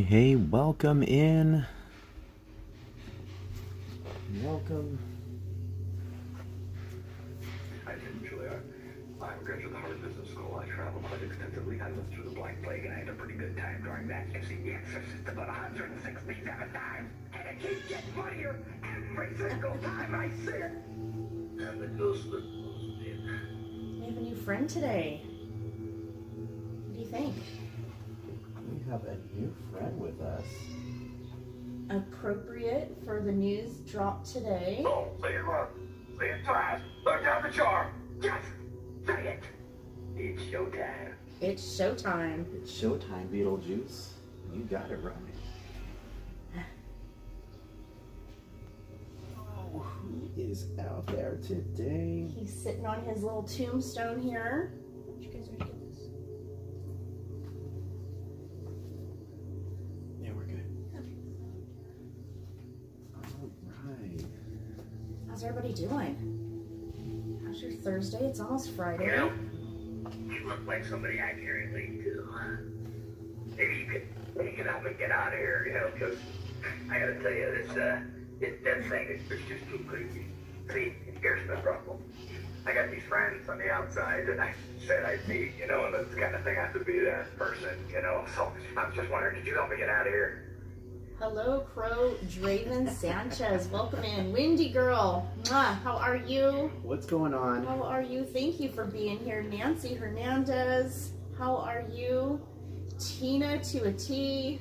Hey, welcome in. Welcome. I didn't, Julia. I'm a graduate of Harvard Business School. I traveled quite extensively. I lived through the Black Plague, and I had a pretty good time during that. You see The Exorcist about 167 times, and it keeps getting funnier every single time I see it. And the ghost that was in. We have a new friend today. What do you think? We have a new friend with us. Appropriate for the news drop today. Oh, say it loud. Say it fast. Look down the jar. Just say it. It's showtime. It's showtime. It's showtime, Beetlejuice. You got it right. Oh, who is out there today? He's sitting on his little tombstone here. You guys ready to get this? Yeah, we're good. All right. How's everybody doing? How's your Thursday? It's almost Friday. You know, you look like somebody I can relate to. Maybe you could help me get out of here, you know, because I gotta tell you, this death thing is just too crazy. See, here's the problem. I got these friends on the outside that I said I'd meet, you know, and that's the kind of thing I have to be there in person, you know, so I was just wondering, could you help me get out of here? Hello, Crow Draven Sanchez. Welcome in. Windy girl. Mwah. How are you? What's going on? How are you? Thank you for being here. Nancy Hernandez. How are you? Tina to a T.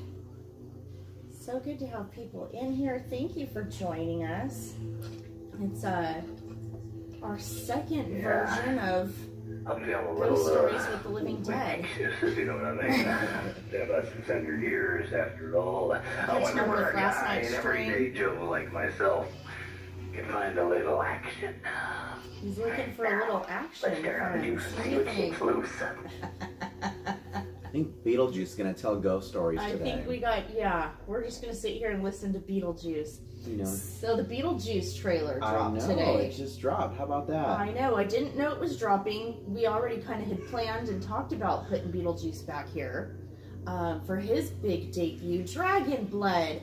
So good to have people in here. Thank you for joining us. It's our second version of I'm feeling a Ghost little, Stories with the Living Dead. anxious, if you know what I mean. Been about 600 years after all. I wonder number where of a last guy, night's an stream. everyday Joe like myself, can find a little action. He's looking for a little action. Let's turn on the juice What and do see you what think? shakes loose. I think Beetlejuice is going to tell ghost stories I today. think we're just going to sit here and listen to Beetlejuice. You know, So the Beetlejuice trailer I dropped know, today. it just dropped. How about that? I know. I didn't know it was dropping. We already kind of had planned and talked about putting Beetlejuice back here for his big debut, Dragon Blood,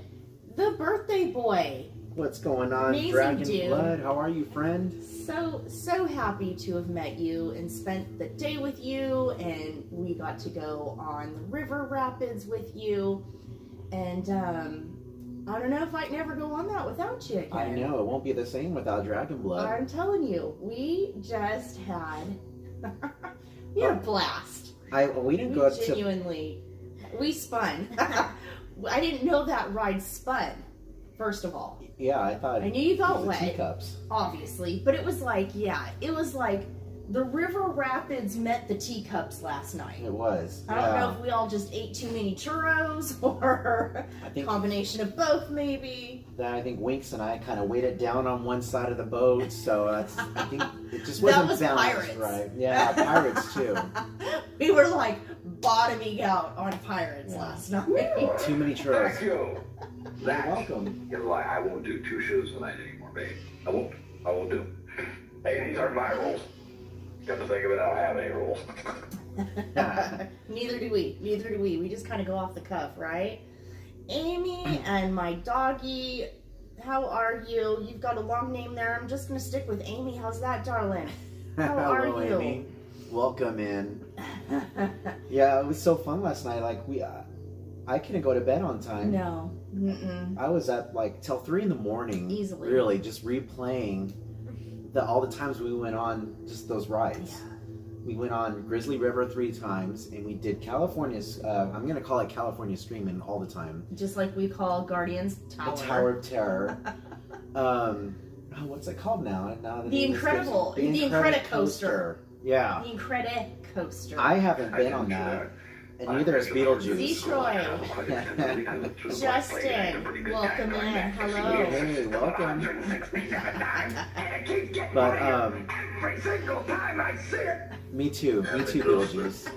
the birthday boy. What's going on, Amazing Dragon dude. Blood? How are you, friend? So happy to have met you and spent the day with you, and we got to go on the river rapids with you, and I don't know if I'd never go on that without you again. I know, it won't be the same without Dragon Blood. I'm telling you, we just had a blast. We didn't go to... Genuinely, we spun. I didn't know that ride spun. First of all, Yeah, I thought... I knew you felt it was the wet, teacups. obviously, but it was like the river rapids met the teacups last night. It was. I don't know if we all just ate too many churros or I think combination of both, maybe. I think Winks and I kind of weighted down on one side of the boat, so I think it just That wasn't was balanced Pirates. right. Yeah, Pirates too. We were like bottoming out on Pirates Yeah. last night. Too many Thank churros. you. You're welcome. You know, I won't do 2 shows tonight anymore, babe. I won't do. Hey, these aren't my rules. Come to think of it, I don't have any rules. Neither do we. We just kind of go off the cuff, right? Amy and my doggy, how are you? You've got a long name there. I'm just going to stick with Amy. How's that, darling? How are Hello, you? Amy. Welcome in. Yeah, it was so fun last night. Like I couldn't go to bed on time. No. Mm-mm. I was up like till 3 a.m. Easily. Really, just replaying all the times we went on just those rides. Yeah. We went on Grizzly River 3 times, and we did California's. I'm gonna call it California Streamin' all the time. Just like we call Guardians Tower. The Tower of Terror. What's it called now? The Incredible. The Incredicoaster. Yeah. The Incredicoaster. I haven't been on that, and neither has Beetlejuice. Detroit. Justin, welcome in. Hello. Hey, welcome. But But every single time I see it. me too, Beetlejuice.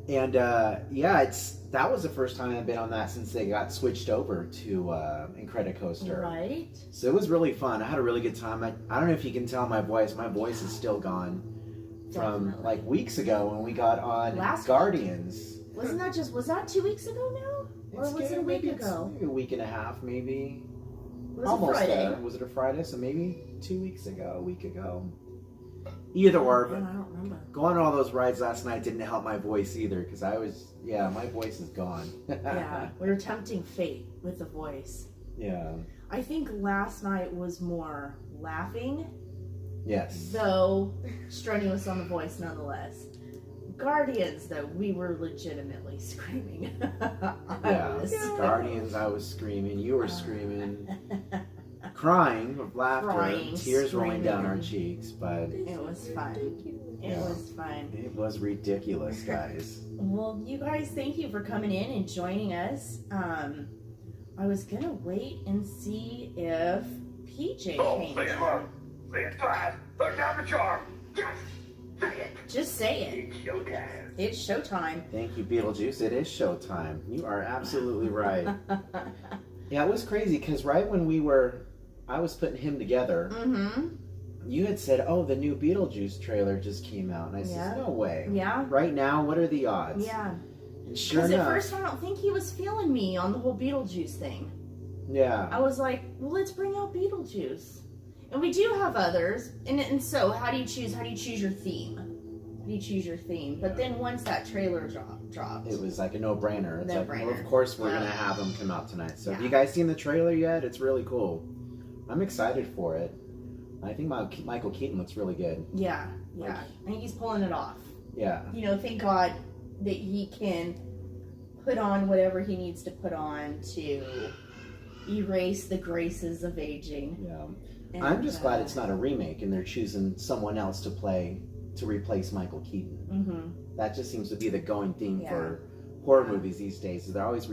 And that was the first time I've been on that since they got switched over to Incredicoaster. Right? So it was really fun. I had a really good time. I don't know if you can tell my voice. My voice is still gone from Definitely. like weeks ago when we got on Last Guardians. Was that 2 weeks ago now? Or was it a week maybe it's ago? maybe a week and a half, maybe. Was Almost it Friday? there. Was it a Friday? So maybe 2 weeks ago, a week ago. Either or, but Man, I don't remember. going on all those rides last night didn't help my voice either, because my voice is gone. Yeah, we were tempting fate with the voice. Yeah. I think last night was more laughing, Yes. though strenuous on the voice nonetheless. Guardians, though, we were legitimately screaming. Yeah. was. Guardians, I was screaming. You were screaming. Crying of laughter. Crying, Tears rolling down our screaming. cheeks, but It was fun. It Yeah. was fun. it was ridiculous, guys. Well, you guys, thank you for coming in and joining us. I was gonna wait and see if PJ Oh, came please, in. look. Please, try. Look down the charm. Just say it. Just say it. It's showtime. It's showtime. Thank you, Beetlejuice. It is showtime. You are absolutely right. Yeah, it was crazy because right when I was putting him together, Mm-hmm. you had said, "Oh, the new Beetlejuice trailer just came out," and I Yeah. said, "No way." Yeah. Right now, what are the odds? Yeah. And sure Because at enough, first I don't think he was feeling me on the whole Beetlejuice thing. yeah, I was like, well, let's bring out Beetlejuice. And we do have others. And so how do you choose your theme? How do you choose your theme? But then once that trailer dropped. it was like a no-brainer. It's like, No-brainer. well, of course we're Yeah. gonna have them come out tonight. So, have Yeah. you guys seen the trailer yet? It's really cool. I'm excited for it. I think Michael Keaton looks really good. Yeah, yeah. I think he's pulling it off. Yeah, You know, thank God that he can put on whatever he needs to put on to erase the graces of aging. yeah. And, I'm just glad it's not a remake and they're choosing someone else to replace Michael Keaton. Mm-hmm. That just seems to be the going theme Yeah. for horror Yeah. movies these days. Is they're always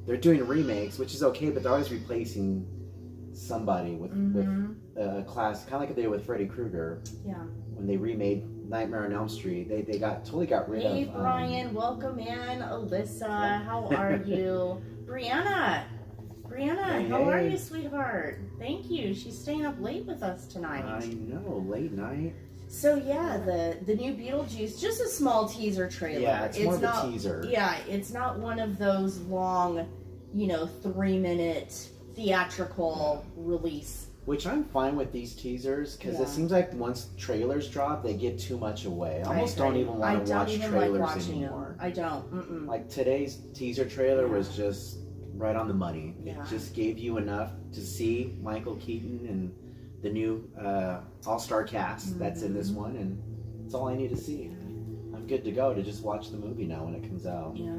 they're doing remakes, which is okay, but they're always replacing somebody with Mm-hmm. a class, kind of like they did with Freddy Krueger Yeah. when they remade Nightmare on Elm Street. They totally got rid Hey, of. Brian, welcome in. Alyssa, how are you? Brianna, Hey, how are hey. you, sweetheart? Thank you. She's staying up late with us tonight. I know, late night. So yeah, the new Beetlejuice, just a small teaser trailer. Yeah, it's more of not, a teaser. Yeah, it's not one of those long, 3-minute theatrical release. Which I'm fine with these teasers because Yeah. it seems like once trailers drop, they give too much away. I almost agree. don't even want to watch I don't even trailers like watching anymore. them. I don't. Mm-mm. Like today's teaser trailer Yeah. was just right on the money. Yeah. It just gave you enough to see Michael Keaton and the new all-star cast that's in this one, and that's all I need to see. I'm good to go to just watch the movie now when it comes out. Yeah.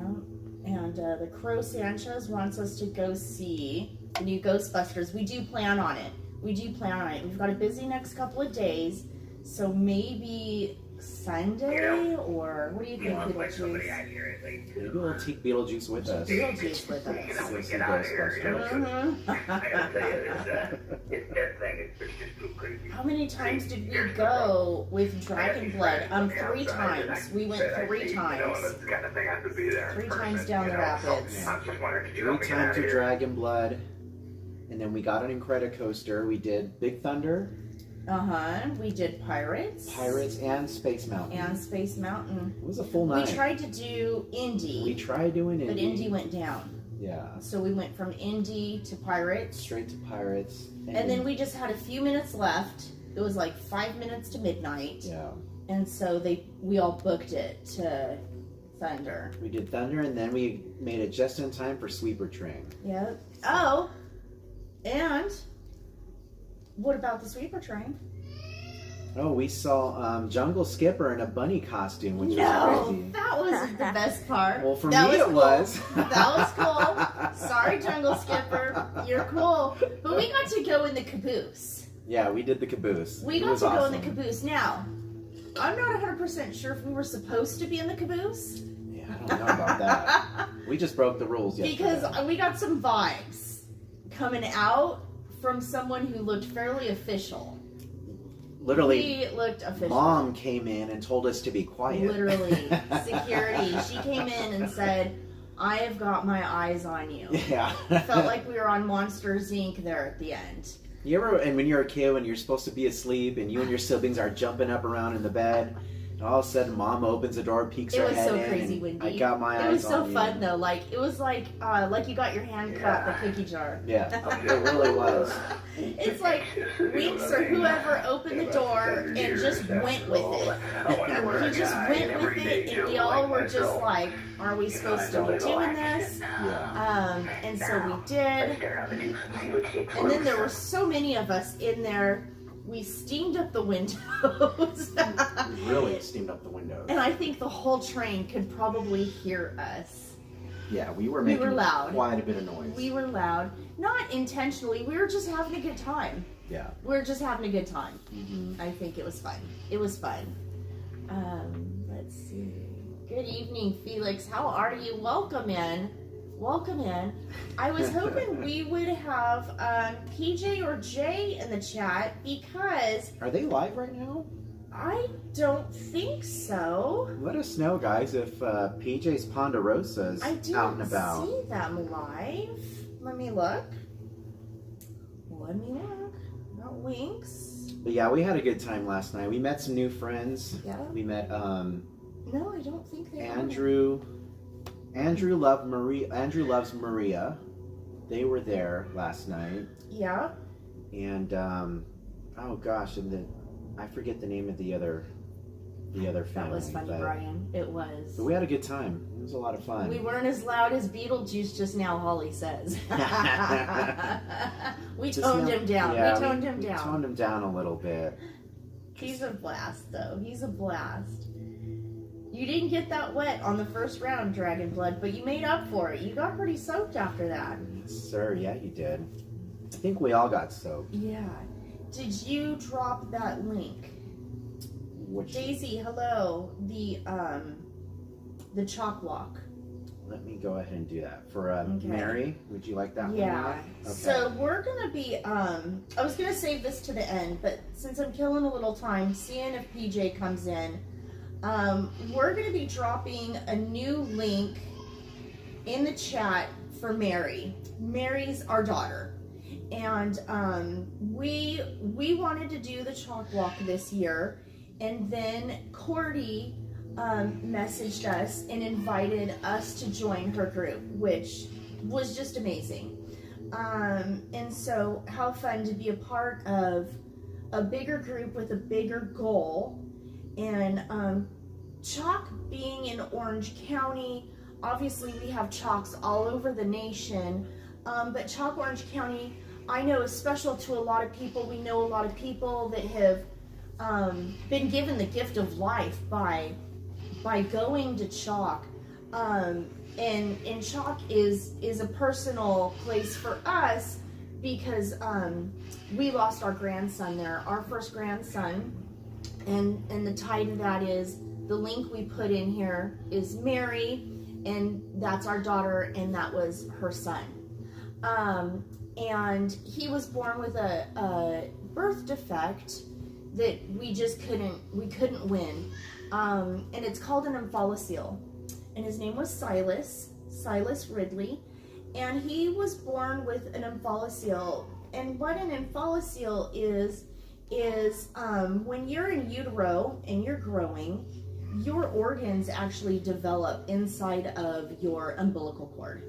And the Crow Sanchez wants us to go see the new Ghostbusters. We do plan on it. We've got a busy next couple of days, so maybe Sunday, or what do you You think, want to play somebody Beetlejuice? accurately, Maybe too. we'll take Beetlejuice with us. Beetlejuice with You us. know, we Go see get out of here. Ghostbusters. I gotta tell you, that thing is just too crazy. How many times did we go with Dragon Blood? 3 times. We went 3 times. That's the kind of thing I have to be there. 3 times down the rapids. I'm just wondering, did you 3 help me get out times of to here? Dragon Blood, and then we got an Incredicoaster. We did Big Thunder, We did Pirates. Pirates, and Space Mountain. And Space Mountain. It was a full We night. tried to do We Indy, tried doing but Indy. Indy went down. Yeah, So we went from Indy to Pirates. straight to Pirates. And then we just had a few minutes left. It was like 5 minutes to midnight. yeah, And so we all booked it to Thunder. we did Thunder, and then we made it just in time for Sweeper Train. Yep. Oh, and what about the Sweeper Train? Oh, we saw Jungle Skipper in a bunny costume, which was No, crazy. that wasn't the best part. Well, for That me it cool. was. That was cool. Sorry, Jungle Skipper. You're cool. But we got to go in the caboose. Yeah, we did the caboose. We It got was to go awesome. in the caboose. Now, I'm not 100% sure if we were supposed to be in the caboose. Yeah, I don't know about that. We just broke the rules yesterday. Because we got some vibes coming out from someone who looked fairly official. Literally, He looked official. Mom came in and told us to be quiet. Literally. Security. She came in and said, I have got my eyes on you. Yeah. Felt like we were on Monsters Inc. there at the end. You ever, and when you're a kid and you're supposed to be asleep and you and your siblings are jumping up around in the bed All of a sudden, Mom opens the door, peeks It her was head so in, crazy, and Wendy. I got my It eyes was so on fun you. though. Like it was like you got your hand caught in the cookie jar. Yeah, it really was. It's like Winks or whoever opened the door and just went with it. He just went with it, and we all were just like, "Are we supposed to be doing this?" Yeah. And so we did. And then there were so many of us in there. We steamed up the windows. We really steamed up the windows. And I think the whole train could probably hear us. Yeah, we were We were loud. quite a bit of noise. We were loud. Not intentionally. We were just having a good time. Yeah. We were just having a good time. Mm-hmm. I think it was fun. It was fun. Let's see. Good evening, Felix. How are you? Welcome in. Welcome in. I was hoping we would have PJ or Jay in the chat because Are they live right now? I don't think so. Let us know, guys, if PJ's Ponderosa's I didn't out and about. see them live. Let me look. Let me look. Not Winks. But yeah, we had a good time last night. We met some new friends. Yeah. We met No, I don't think they are. Andrew. Andrew loves Maria. They were there last night. Yeah. And oh gosh, and then I forget the name of the other family. That was funny, Brian. It was. But we had a good time. It was a lot of fun. We weren't as loud as Beetlejuice just now, Holly says. We toned him down. Yeah, we toned him we down. toned him down a little bit. He's a blast, though. He's a blast. You didn't get that wet on the first round, Dragon Blood, but you made up for it. You got pretty soaked after that. Yes, sir. Yeah, you did. I think we all got soaked. Yeah. Did you drop that link? Which, Daisy, hello. The chalk walk. let me go ahead and do that. For Okay. Mary, would you like that one? Yeah. Mary? Okay. So we're gonna be I was gonna save this to the end, but since I'm killing a little time, seeing if PJ comes in, we're gonna be dropping a new link in the chat for Mary. Mary's our daughter. And we wanted to do the chalk walk this year, and then Cordy messaged us and invited us to join her group, which was just amazing. And so how fun to be a part of a bigger group with a bigger goal. And chalk being in Orange County, obviously we have chalks all over the nation, but Chalk Orange County, I know, is special to a lot of people. We know a lot of people that have been given the gift of life by going to Chalk. And Chalk is a personal place for us because we lost our grandson there, our first grandson. And the tie to that is the link we put in here is Mary, and that's our daughter, and that was her son. And he was born with a birth defect that we couldn't win. And it's called an omphalocele. And his name was Silas Ridley. And he was born with an omphalocele. And what an omphalocele is when you're in utero and you're growing, your organs actually develop inside of your umbilical cord.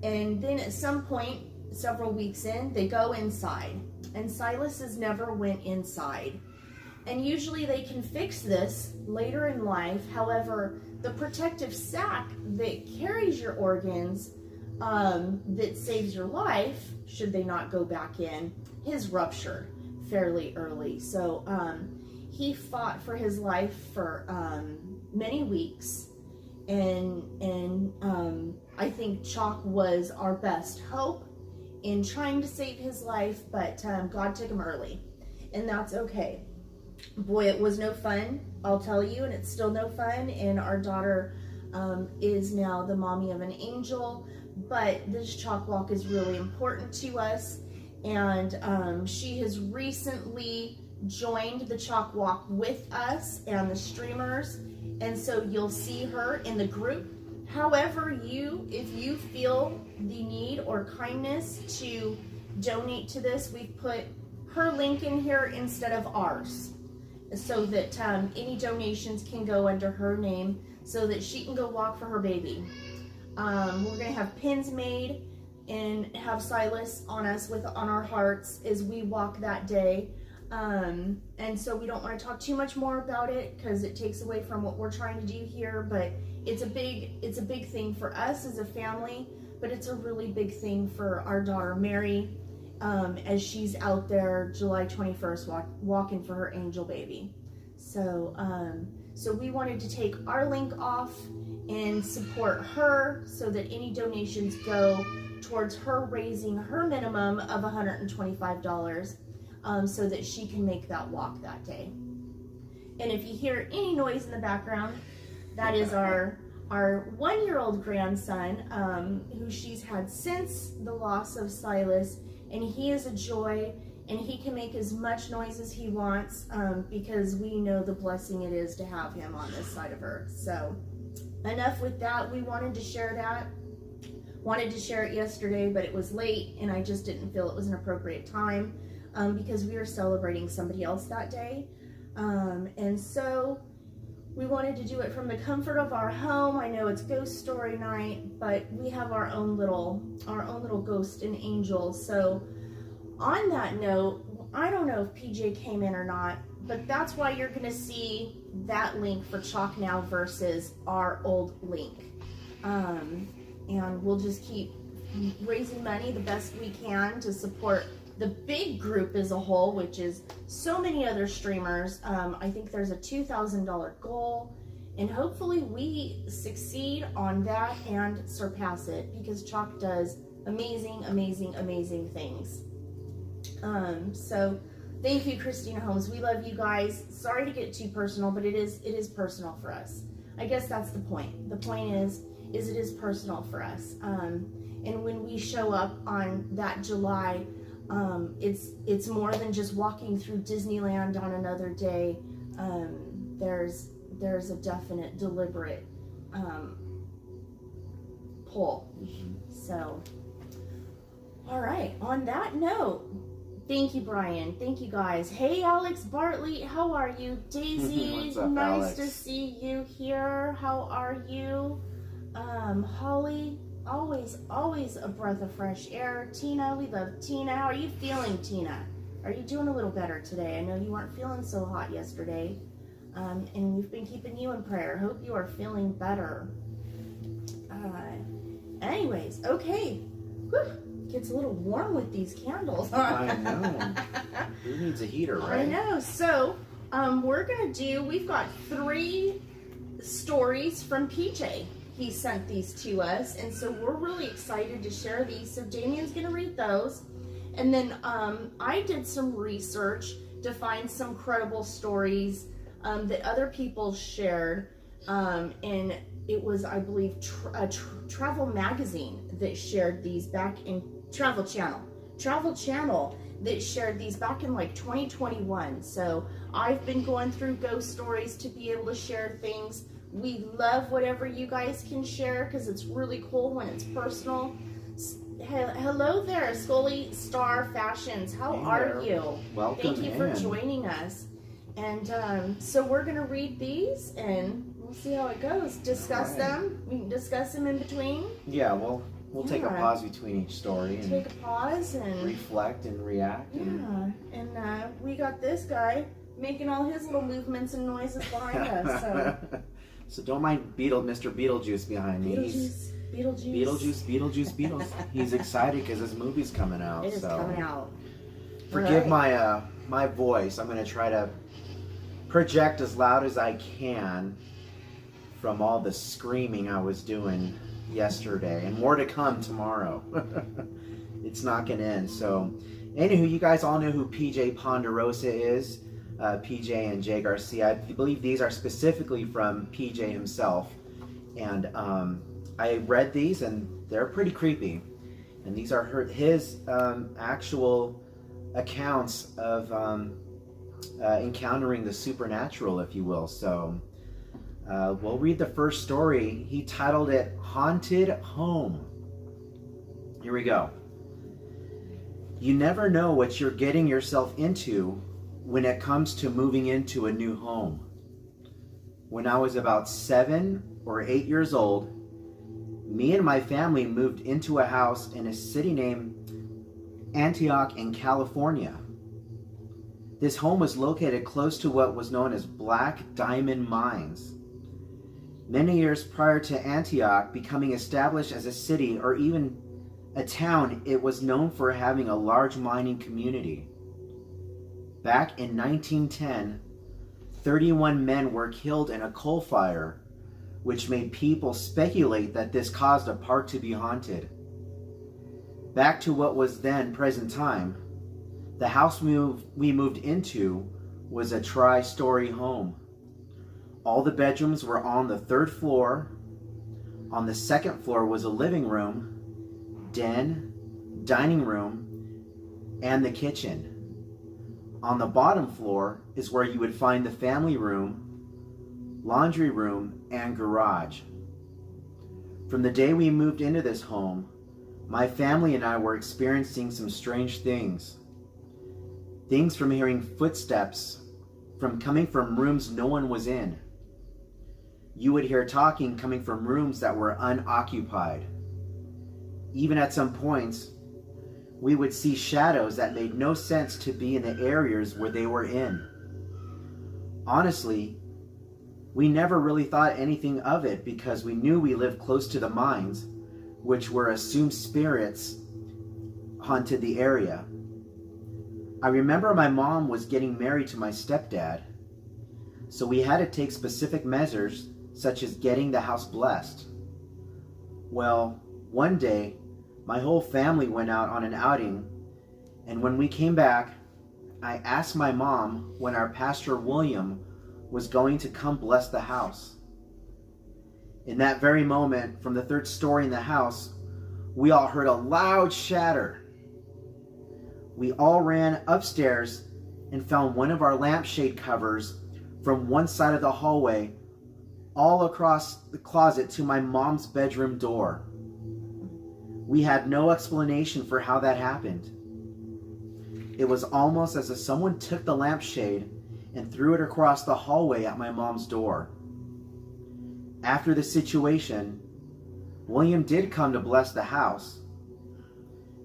And then at some point, several weeks in, they go inside. And Silas has never went inside. And usually they can fix this later in life. However, the protective sac that carries your organs, that saves your life, should they not go back in, is ruptured fairly early. So he fought for his life for many weeks. And I think Chalk was our best hope in trying to save his life, but God took him early, and that's okay. Boy, it was no fun, I'll tell you, and it's still no fun, and our daughter is now the mommy of an angel, but this chalk walk is really important to us, and she has recently joined the chalk walk with us and the streamers, and so you'll see her in the group. However, if you feel the need or kindness to donate to this, we've put her link in here instead of ours. so that any donations can go under her name so that she can go walk for her baby. We're going to have pins made and have Silas on us on our hearts as we walk that day. And so we don't want to talk too much more about it because it takes away from what we're trying to do here, but it's a big thing for us as a family, but it's a really big thing for our daughter Mary, as she's out there July 21st walking for her angel baby. So we wanted to take our link off and support her so that any donations go towards her raising her minimum of $125, so that she can make that walk that day. And if you hear any noise in the background, that is our 1-year-old grandson, who she's had since the loss of Silas, and he is a joy, and he can make as much noise as he wants, because we know the blessing it is to have him on this side of earth. So enough with that. We wanted to share that. Wanted to share it yesterday, but it was late, and I just didn't feel it was an appropriate time, because we were celebrating somebody else that day. And so we wanted to do it from the comfort of our home. I know it's ghost story night, but we have our own little ghost and angel. So on that note, I don't know if PJ came in or not, but that's why you're gonna see that link for Chalk Now versus our old link. And we'll just keep raising money the best we can to support the big group as a whole, which is so many other streamers. I think there's a $2,000 goal, and hopefully we succeed on that and surpass it, because Chalk does amazing, amazing, amazing things. So thank you, Christina Holmes. We love you guys. Sorry to get too personal, but it is personal for us. I guess that's the point. The point is it is personal for us. And when we show up on that July, it's more than just walking through Disneyland on another day. There's a definite, deliberate pull. So, all right. On that note, thank you, Brian. Thank you, guys. Hey, Alex Bartley, how are you? Daisy, What's up, nice Alex? to see you here. How are you? Holly, always a breath of fresh air. Tina, we love Tina. How are you feeling, Tina? Are you doing a little better today? I know you weren't feeling so hot yesterday, and we've been keeping you in prayer. Hope you are feeling better. Anyways, okay. Whew. Gets a little warm with these candles. I know. Who needs a heater, right? I know. So, we've got 3 stories from PJ. He sent these to us, and so we're really excited to share these. So Damien's gonna read those, and then I did some research to find some credible stories that other people shared, and it was, I believe, Travel Magazine that shared these back in Travel Channel that shared these back in like 2021. So I've been going through ghost stories to be able to share things. We love whatever you guys can share because it's really cool when it's personal. Hello there, Scully Star Fashions. How are you? Welcome. Thank you for joining us. And so we're going to read these and we'll see how it goes. Discuss them. We can discuss them in between. Yeah, we'll take a pause between each story and take a pause and reflect and react. Yeah, and we got this guy making all his little movements and noises behind us. So. So don't mind Mr. Beetlejuice behind me. Beetlejuice. He's excited because his movie's coming out. It is coming out. Forgive my voice. I'm going to try to project as loud as I can from all the screaming I was doing yesterday, and more to come tomorrow. It's not going to end. So, anywho, you guys all know who PJ Ponderosa is. PJ and Jay Garcia. I believe these are specifically from PJ himself, and I read these and they're pretty creepy, and these are his actual accounts of encountering the supernatural, if you will. So we'll read the first story. He titled it Haunted Home. Here we go. You never know what you're getting yourself into when it comes to moving into a new home. When I was about 7 or 8 years old, me and my family moved into a house in a city named Antioch in California. This home was located close to what was known as Black Diamond Mines. Many years prior to Antioch becoming established as a city or even a town, it was known for having a large mining community. Back in 1910, 31 men were killed in a coal fire, which made people speculate that this caused a park to be haunted. Back to what was then present time, the house we moved into was a tri-story home. All the bedrooms were on the 3rd floor. On the 2nd floor was a living room, den, dining room, and the kitchen. On the bottom floor is where you would find the family room, laundry room, and garage. From the day we moved into this home, my family and I were experiencing some strange things. Things from hearing footsteps from coming from rooms no one was in. You would hear talking coming from rooms that were unoccupied. Even at some points, we would see shadows that made no sense to be in the areas where they were in. Honestly, we never really thought anything of it because we knew we lived close to the mines, which were assumed spirits haunted the area. I remember my mom was getting married to my stepdad, so we had to take specific measures such as getting the house blessed. Well, one day, my whole family went out on an outing, and when we came back, I asked my mom when our pastor William was going to come bless the house. In that very moment, from the 3rd story in the house, we all heard a loud shatter. We all ran upstairs and found one of our lampshade covers from one side of the hallway all across the closet to my mom's bedroom door. We had no explanation for how that happened. It was almost as if someone took the lampshade and threw it across the hallway at my mom's door. After the situation, William did come to bless the house,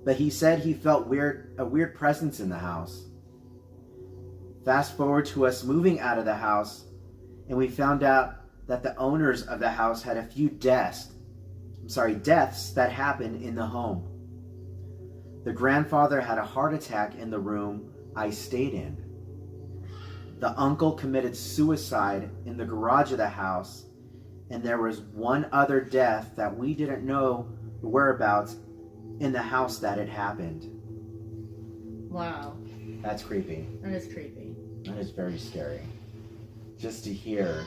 but he said he felt a weird presence in the house. Fast forward to us moving out of the house, and we found out that the owners of the house had a few deaths that happened in the home. The grandfather had a heart attack in the room I stayed in. The uncle committed suicide in the garage of the house, and there was one other death that we didn't know the whereabouts in the house that it happened. Wow. That's creepy. That is creepy. That is very scary. Just to hear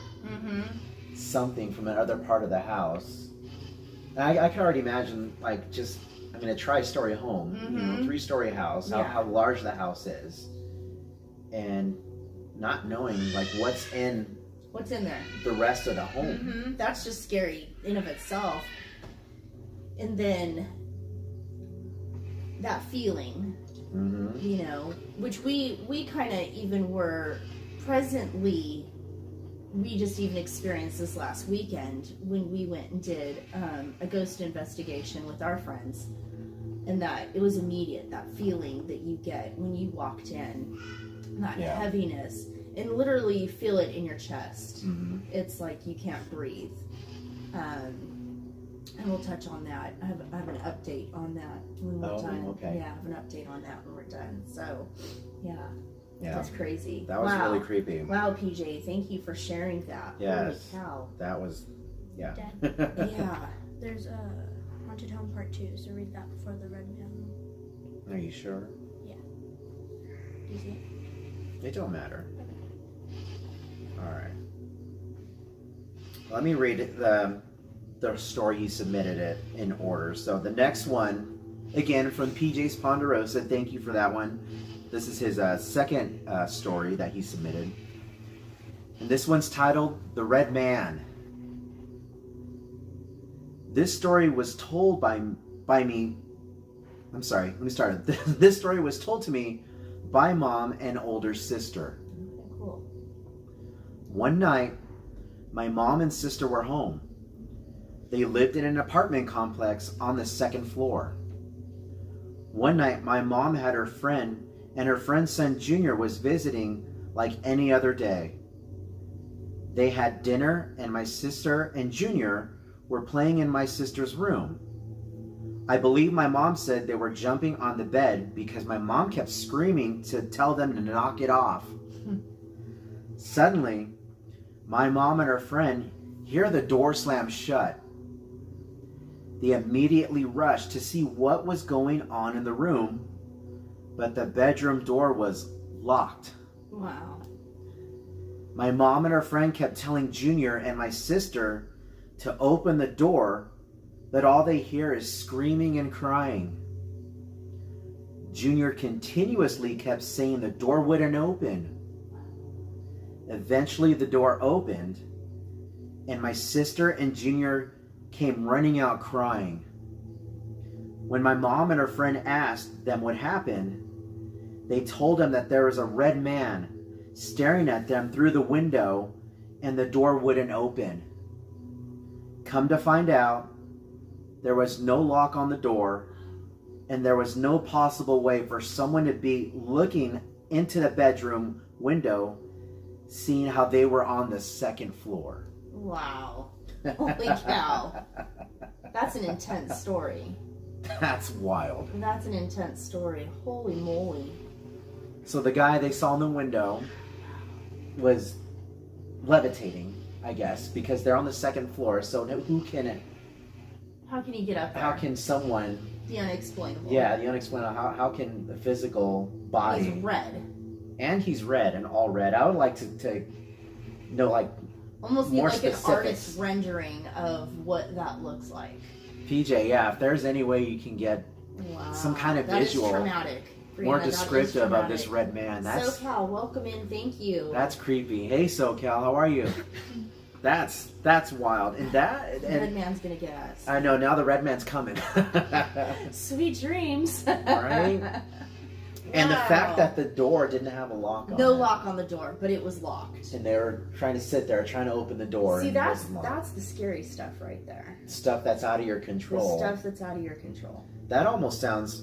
something from another part of the house. And I can already imagine, like, just, I mean, a tri-story home, you know, 3-story house, how large the house is, and not knowing, like, what's in there, the rest of the home. That's just scary in of itself. And then that feeling, you know, which we kind of even were presently, we just even experienced this last weekend when we went and did a ghost investigation with our friends, and that it was immediate, that feeling that you get when you walked in, that heaviness, and literally you feel it in your chest. It's like you can't breathe. And we'll touch on that. I have an update on that when we're done. Okay. Yeah, I have an update on that when we're done. So, yeah. That's crazy. That was really creepy. Wow, PJ, thank you for sharing that. Yes. Holy cow. That was, Dad, Yeah. there's a Haunted Home Part 2, so read that before the Red Man. Are you sure? Yeah. Do you see it? It don't matter. Alright. Let me read the story he submitted it in order. So the next one, again from PJ's Ponderosa, thank you for that one. This is his second story that he submitted. And this one's titled The Red Man. This story was told by me. I'm sorry, let me start. This story was told to me by mom and older sister. Okay, cool. One night, my mom and sister were home. They lived in an apartment complex on the second floor. One night, my mom had her friend, and her friend's son Junior was visiting like any other day. They had dinner, and my sister and Junior were playing in my sister's room. I believe my mom said they were jumping on the bed because my mom kept screaming to tell them to knock it off. Suddenly, my mom and her friend hear the door slam shut. They immediately rushed to see what was going on in the room, but the bedroom door was locked. Wow. My mom and her friend kept telling Junior and my sister to open the door, but all they hear is screaming and crying. Junior continuously kept saying the door wouldn't open. Eventually the door opened, and my sister and Junior came running out crying. When my mom and her friend asked them what happened, they told them that there was a red man staring at them through the window and the door wouldn't open. Come to find out, there was no lock on the door, and there was no possible way for someone to be looking into the bedroom window, seeing how they were on the second floor. Wow. Holy cow. That's an intense story. That's wild. That's an intense story. Holy moly. So the guy they saw in the window was levitating, I guess, because they're on the second floor. So How can he get up there? how can someone, The unexplainable. yeah, the unexplainable, how can the physical body, He's red. and he's red and all red. I would like to know, like, Almost need more like an specifics. artist rendering of what that looks like. PJ, yeah, if there's any way you can get Wow. some kind of That is visual, traumatic. more Brianna, that is descriptive of this traumatic. red man, that's SoCal, welcome in. Thank you. that's creepy. Hey SoCal, how are you? that's wild. And that, Red and man's gonna get us. I know now the red man's coming. Sweet dreams. Right? And the fact that the door didn't have a lock on no it. lock on the door, but it was locked. And they were trying to sit there, trying to open the door. See, and it that's wasn't locked. the scary stuff right there. Stuff that's out of your control. The stuff that's out of your control. That almost sounds.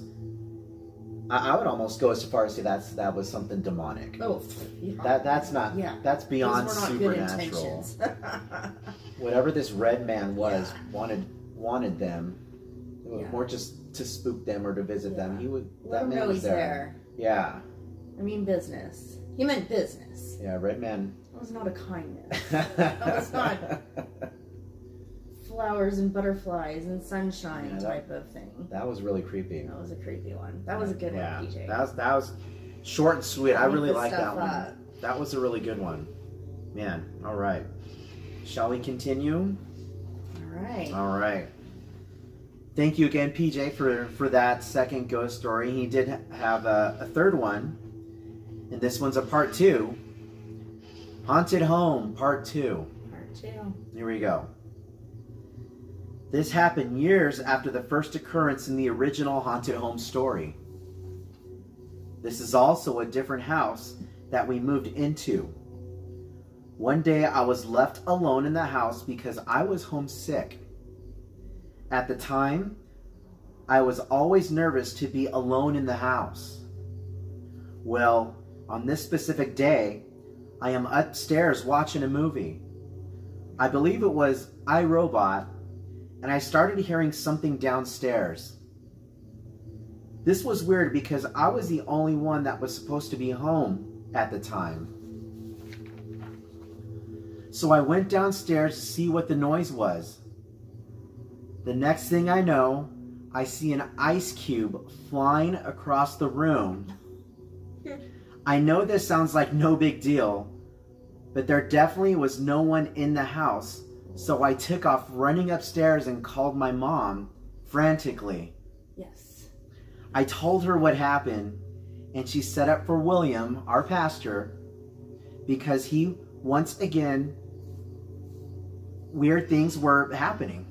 I would almost go as far as say that was something demonic. Oh, yeah. That's not. Yeah. That's beyond Those were not good supernatural. intentions. Whatever this red man was Yeah. wanted them, Yeah. or just to spook them or to visit them. Yeah. He would. Let That him man know was he's there. there. Yeah. I mean business. He meant business. Yeah. Red man. That was not a kindness. was not Flowers and butterflies and sunshine Yeah, type of thing. That was really creepy. That was a creepy one. That was a good Yeah. one, PJ. That was short and sweet. I Make really this like that stuff one. up. That was a really good one. Man, all right. Shall we continue? All right. All right. Thank you again, PJ, for that second ghost story. He did have a third one, and this one's a part 2. Haunted Home, part 2. Part 2. Here we go. This happened years after the first occurrence in the original Haunted Home story. This is also a different house that we moved into. One day I was left alone in the house because I was homesick. At the time, I was always nervous to be alone in the house. Well, on this specific day, I am upstairs watching a movie. I believe it was iRobot, and I started hearing something downstairs. This was weird because I was the only one that was supposed to be home at the time. So I went downstairs to see what the noise was. The next thing I know, I see an ice cube flying across the room. I know this sounds like no big deal, but there definitely was no one in the house, so I took off running upstairs and called my mom frantically. Yes. I told her what happened, and she set up for William, our pastor, because he, once again, weird things were happening.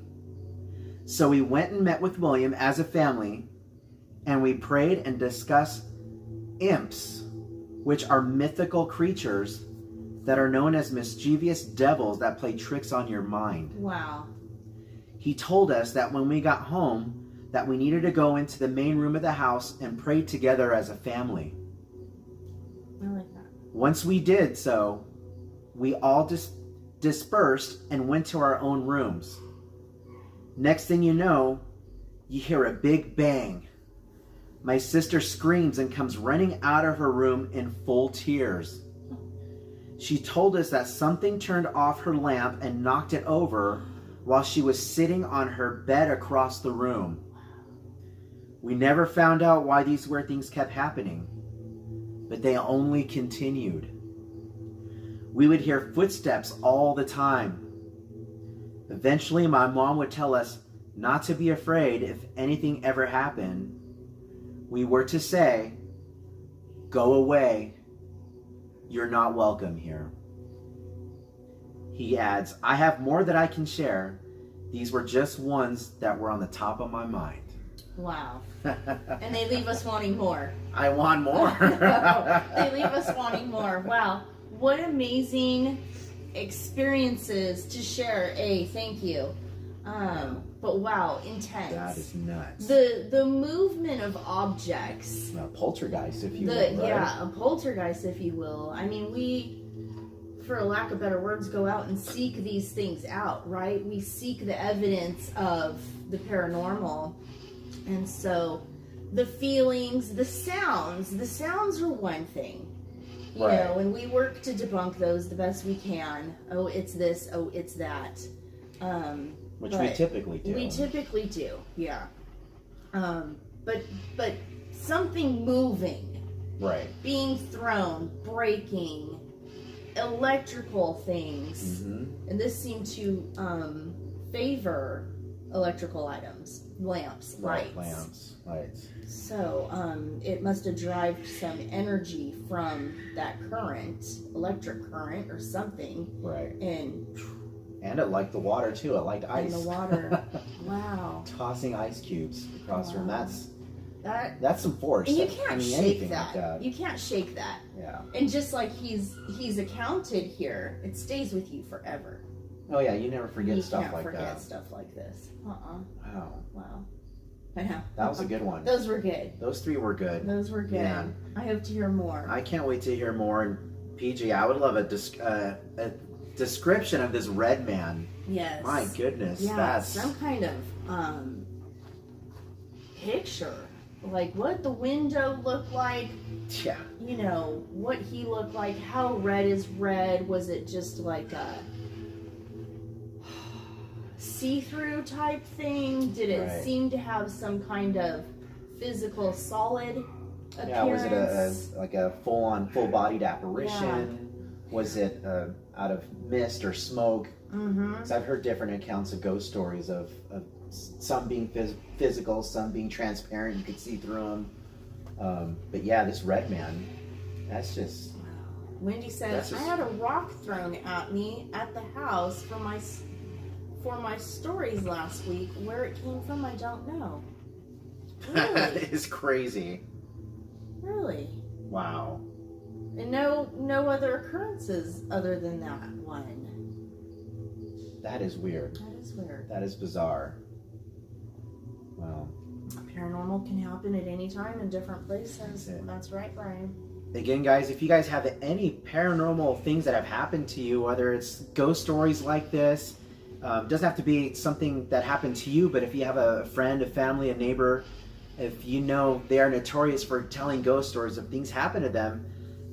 So we went and met with William as a family, and we prayed and discussed imps which are mythical creatures that are known as mischievous devils that play tricks on your mind. Wow. He told us that when we got home, that we needed to go into the main room of the house and pray together as a family. I like that. Once we did so, we all dispersed and went to our own rooms. Next thing you know, you hear a big bang. My sister screams and comes running out of her room in full tears. She told us that something turned off her lamp and knocked it over while she was sitting on her bed across the room. We never found out why these weird things kept happening, but they only continued. We would hear footsteps all the time. Eventually, my mom would tell us not to be afraid if anything ever happened. We were to say, "Go away. You're not welcome here." He adds, "I have more that I can share. These were just ones that were on the top of my mind." Wow. And they leave us wanting more. I want more. They leave us wanting more. Wow. What amazing experiences to share. Thank you. But wow, intense. That is nuts. The movement of objects. A poltergeist, if you will. Right? Yeah, a poltergeist, if you will. I mean, we, for a lack of better words, go out and seek these things out, right? We seek the evidence of the paranormal. And so the feelings, the sounds are one thing. You Right. know, and we work to debunk those the best we can. Oh, it's this, oh, it's that. Which we But typically do. We typically do, yeah. But something moving, Right. being thrown, breaking, electrical things, Mm-hmm. and this seemed to favor electrical items, lamps, Right. lights. Lamps, lights. So it must have derived some energy from that current, electric current or something, Right. and And it liked the water too. It liked in ice. the water. Wow. Tossing ice cubes across the room. Wow. That's That some force. and you I can't mean, shake anything that. like that. You can't shake that. Yeah. And just like he's accounted here, it stays with you forever. Oh yeah, you never forget you stuff can't like forget that. stuff like this. Wow. Wow. I know. That was a good one. Those were good. Those three were good. Those were good. Yeah. I hope to hear more. I can't wait to hear more. And PG, I would love a description of this red man. Yes. My goodness, Yeah, that's some kind of picture. Like what the window looked like, yeah. you know, what he looked like, how red is red. Was it just like a see-through type thing? Did it Right. seem to have some kind of physical solid appearance? Yeah, was it like a full-bodied apparition? Was it out of mist or smoke? Mm-hmm. Because I've heard different accounts of ghost stories of some being physical, some being transparent. You could see through them. But yeah, this red man, that's just... Wendy says, That's just- I had a rock thrown at me at the house for my stories last week. Where it came from, I don't know. that Really? is crazy. Really? Wow. And no other occurrences other than that one. That is weird. That is weird. That is bizarre. Wow. Paranormal can happen at any time in different places. it. That's right, Brian. Again, guys, if you guys have any paranormal things that have happened to you, whether it's ghost stories like this, doesn't have to be something that happened to you, but if you have a friend, a family, a neighbor, if you know they are notorious for telling ghost stories, if things happen to them,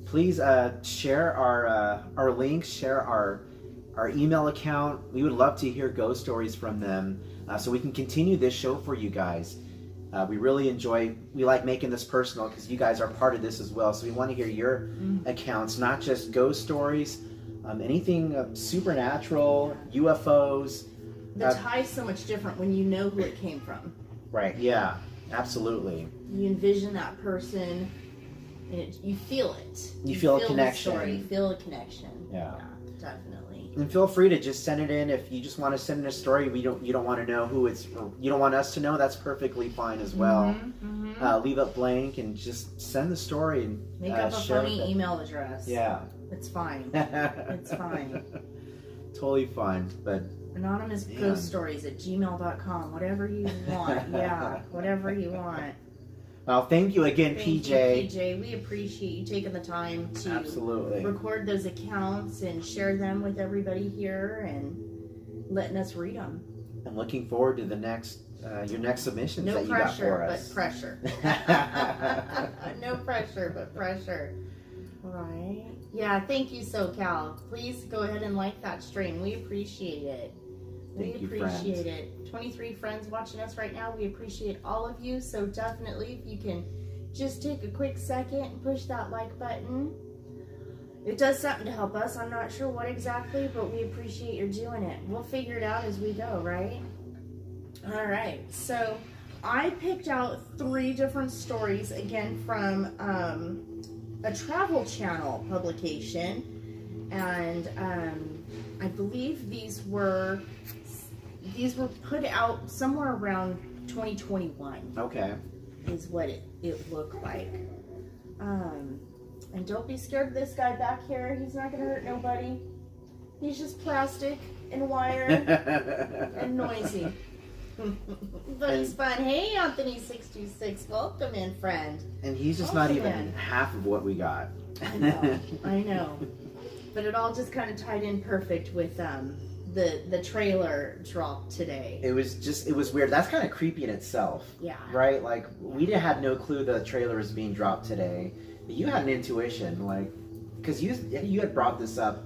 please share our links, share our email account. We would love to hear ghost stories from them so we can continue this show for you guys. We really we like making this personal because you guys are part of this as well. So we want to hear your accounts, not just ghost stories, anything supernatural, UFOs. The tie's so much different when you know who it came from. Right, yeah, absolutely. You envision that person, and you feel it. You feel a the connection. story, you feel a connection. Yeah. Definitely. And feel free to just send it in if you just want to send in a story. You don't want to know who it's, or you don't want us to know. That's perfectly fine as well. Mm-hmm. leave it blank and just send the story and Make up a share phony with it. email address. Yeah. It's fine. It's fine. Totally fine, but Anonymous Man. ghost stories at gmail.com. Whatever you want. Yeah, whatever you want. well, thank you again, Thank PJ. you, PJ. We appreciate you taking the time to Absolutely. record those accounts and share them with everybody here and letting us read them. I'm looking forward to the next your next submissions No that you got pressure, for but us. pressure. No pressure, but pressure. Right. Yeah, thank you, SoCal. Please go ahead and like that stream. We appreciate it. Thank We you, appreciate it. 23 friends watching us right now. We appreciate all of you. So definitely, if you can just take a quick second and push that like button. It does something to help us. I'm not sure what exactly, but we appreciate your doing it. We'll figure it out as we go, right? All right. So I picked out 3 different stories, again, from a Travel Channel publication. And I believe these were put out somewhere around 2021 Okay. is what it looked like. And don't be scared of this guy back here. He's not going to hurt nobody. He's just plastic and wire and noisy. But he's fun. Hey, Anthony626. Welcome in, friend. And he's just not Welcome even in. half of what we got. I know. I know. But it all just kind of tied in perfect with the trailer drop today. It was weird. That's kind of creepy in itself. Yeah. Right? Like, we had no clue the trailer was being dropped today. But you had an intuition, like, because you had brought this up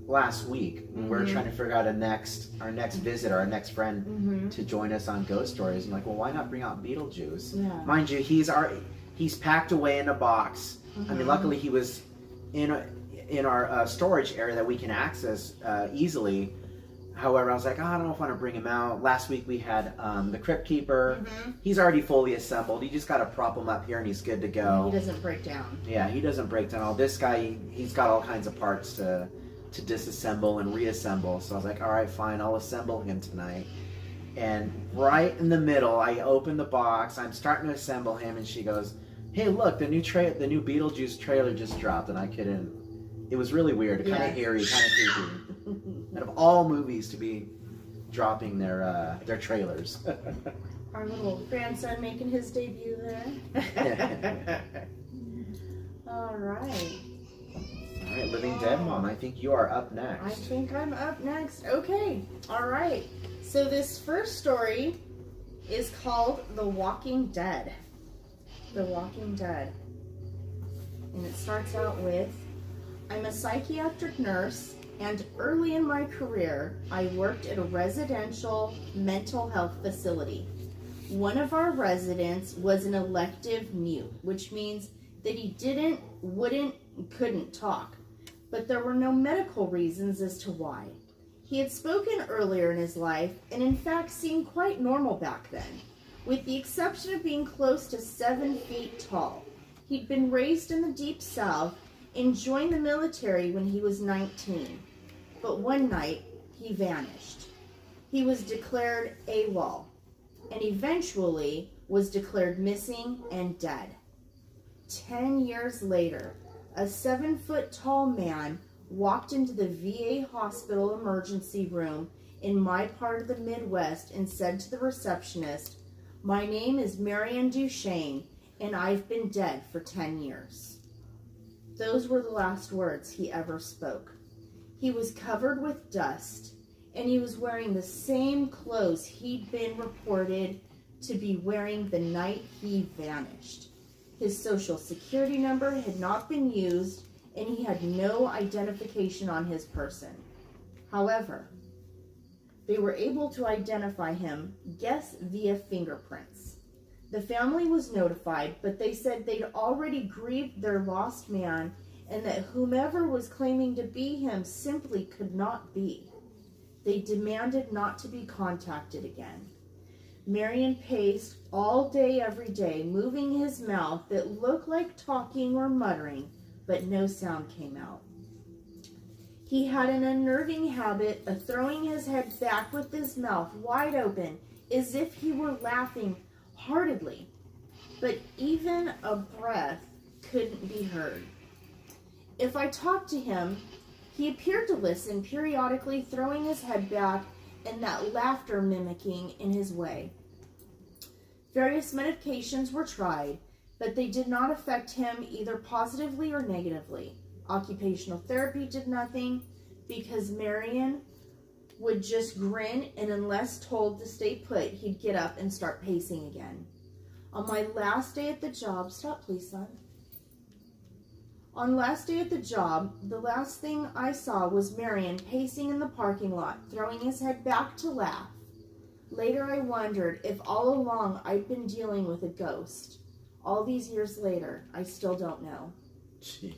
last week when we were trying to figure out our next visit or our next friend to join us on Ghost Stories. I'm like, well, why not bring out Beetlejuice? Yeah. Mind you, he's packed away in a box. I mean, luckily he was in our storage area that we can access easily. However, I was like, oh, I don't know if I want to bring him out. Last week we had the Crypt Keeper. He's already fully assembled. You just got to prop him up here and he's good to go. He doesn't break down. Yeah, he doesn't break down. This guy, he's got all kinds of parts to disassemble and reassemble. So I was like, all right, fine, I'll assemble him tonight. And right in the middle, I open the box. I'm starting to assemble him, and she goes, "Hey, look, the new Beetlejuice trailer just dropped." And I couldn't. It was really weird, kind of eerie, kind of creepy. Out of all movies to be dropping their trailers. Our little grandson making his debut there. All right. All right, Living Dead Mom, I think you are up I next. think I'm up next. Okay. All right. So this first story is called The Walking Dead. The Walking Dead. And it starts out with, I'm a psychiatric nurse, and early in my career, I worked at a residential mental health facility. One of our residents was an elective mute, which means that he couldn't talk. But there were no medical reasons as to why. He had spoken earlier in his life, and in fact seemed quite normal back then, with the exception of being close to 7 feet tall. He'd been raised in the Deep South and joined the military when he was 19. But one night, he vanished. He was declared AWOL, and eventually was declared missing and dead. 10 years later, a 7-foot-tall man walked into the VA hospital emergency room in my part of the Midwest and said to the receptionist, "My name is Marianne Duchesne, and I've been dead for 10 years. Those were the last words he ever spoke. He was covered with dust, and he was wearing the same clothes he'd been reported to be wearing the night he vanished. His social security number had not been used, and he had no identification on his person. However, they were able to identify him, guess via fingerprints. The family was notified, but they said they'd already grieved their lost man and that whomever was claiming to be him simply could not be. They demanded not to be contacted again. Marion paced all day every day, moving his mouth that looked like talking or muttering, but no sound came out. He had an unnerving habit of throwing his head back with his mouth wide open, as if he were laughing heartedly. but even a breath couldn't be heard. If I talked to him, he appeared to listen, periodically throwing his head back and that laughter mimicking in his way. Various medications were tried, but they did not affect him either positively or negatively. Occupational therapy did nothing because Marion would just grin, and unless told to stay put, he'd get up and start pacing again. On my last day at the job, stop please, son. On last day at the job, the last thing I saw was Marion pacing in the parking lot, throwing his head back to laugh. Later I wondered if all along I'd been dealing with a ghost. All these years later, I still don't know. Gee.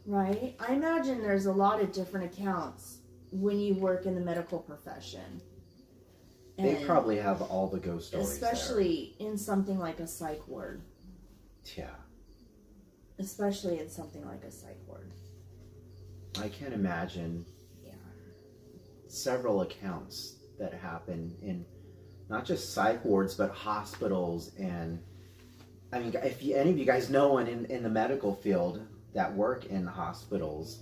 Right? I imagine there's a lot of different accounts when you work in the medical profession. They And probably have all the ghost stories especially in something like a psych ward. there. Especially in something like a psych ward. Yeah. I can't imagine Yeah. several accounts that happen in not just psych wards, but hospitals. And I mean, if any of you guys know anyone in the medical field that work in hospitals,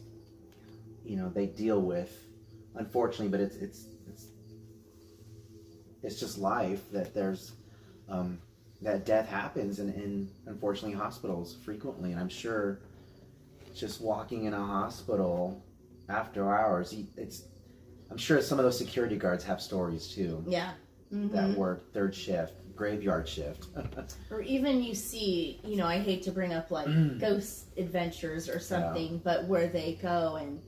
you know, they deal with, unfortunately, but it's just life, that there's that death happens in unfortunately hospitals frequently. And I'm sure just walking in a hospital after hours, I'm sure some of those security guards have stories too. Yeah. Mm-hmm. That work third shift, graveyard shift. Or even you see, you know, I hate to bring up like ghost adventures or something, but where they go and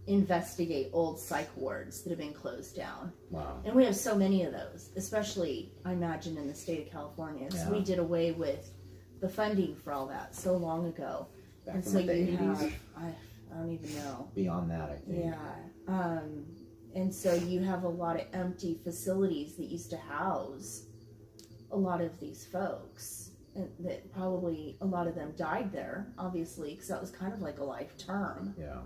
investigate old psych wards that have been closed down. Wow. And we have so many of those, especially, I imagine, in the state of California. So we did away with the funding for all that so long ago. Back And in so like the you 80s. have, I don't even know. Beyond that, I think. Yeah. And so you have a lot of empty facilities that used to house a lot of these folks. And that probably a lot of them died there, obviously, because that was kind of like a life term. Yeah.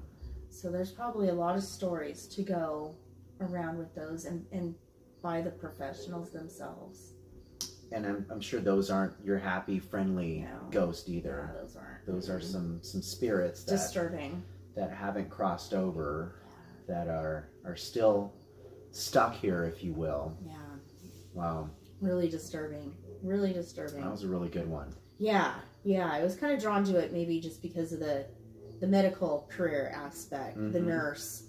So there's probably a lot of stories to go around with those and by the professionals themselves. And I'm sure those aren't your happy, friendly No. ghost either. Yeah, those aren't. Those are some spirits that Disturbing. that haven't crossed over, that are still stuck here, if you will. Yeah. Wow. Really disturbing. Really disturbing. That was a really good one. Yeah. I was kind of drawn to it maybe just because of the medical career aspect, the Mhm. nurse,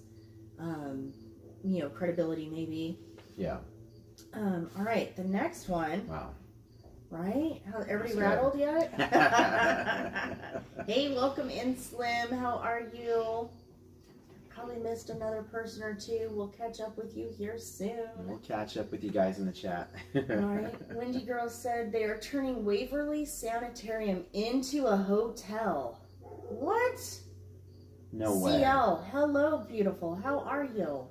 you know, credibility maybe. Yeah. All right, the next one. Wow. Right? Everybody That's good. rattled yet? Hey, welcome in, Slim. How are you? Probably missed another person or two. We'll catch up with you here soon. We'll catch up with you guys in the chat. All right. Wendy Girl said they are turning Waverly Sanitarium into a hotel. What? No way. CL, hello, beautiful. How are you?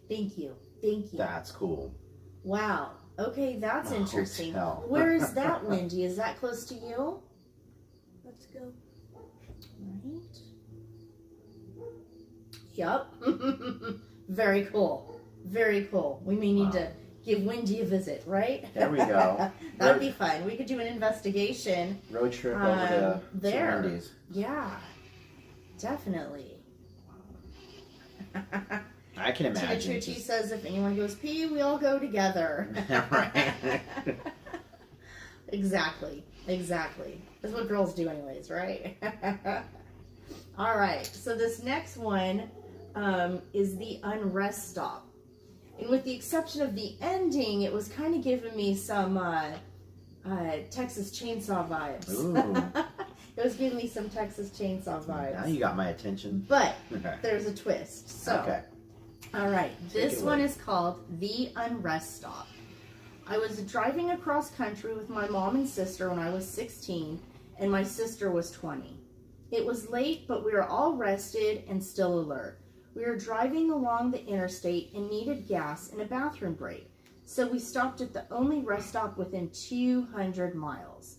Thank you. That's cool. Wow. Okay, that's A interesting. hotel. Where is that, Wendy? Is that close to you? Let's go. Right. Yup. Very cool. Very cool. We may need to give Wendy a visit, right? There we go. That'd be fun. We could do an investigation. Road trip over to there. Andes. Yeah. Definitely. I can Tina imagine. Tucci says if anyone goes pee, we all go together. Right. Exactly. That's what girls do anyways, right? All right. So this next one is the Unrest Stop. And with the exception of the ending, it was kind of giving me some Texas Chainsaw vibes. Ooh. It was giving me some Texas Chainsaw vibes. Now you got my attention. But Okay. there's a twist. So, Okay. all right, Take this it one away. is called The Unrest Stop. I was driving across country with my mom and sister when I was 16, and my sister was 20. It was late, but we were all rested and still alert. We were driving along the interstate and needed gas and a bathroom break, so we stopped at the only rest stop within 200 miles.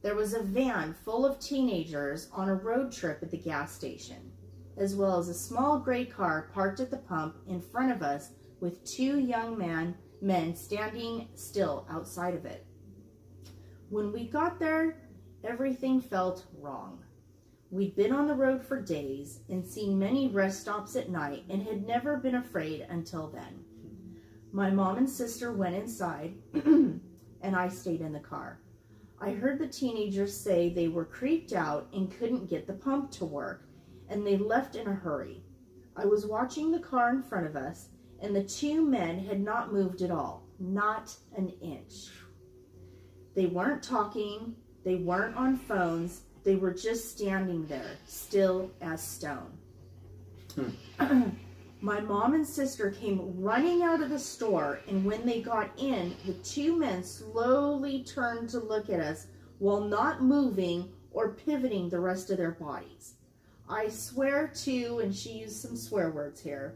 There was a van full of teenagers on a road trip at the gas station, as well as a small gray car parked at the pump in front of us with two young men standing still outside of it. When we got there, everything felt wrong. We'd been on the road for days and seen many rest stops at night and had never been afraid until then. My mom and sister went inside and I stayed in the car. I heard the teenagers say they were creeped out and couldn't get the pump to work, and they left in a hurry. I was watching the car in front of us, and the two men had not moved at all, not an inch. They weren't talking, they weren't on phones, they were just standing there, still as stone. My mom and sister came running out of the store, and when they got in, the two men slowly turned to look at us while not moving or pivoting the rest of their bodies. I swear to, and she used some swear words here,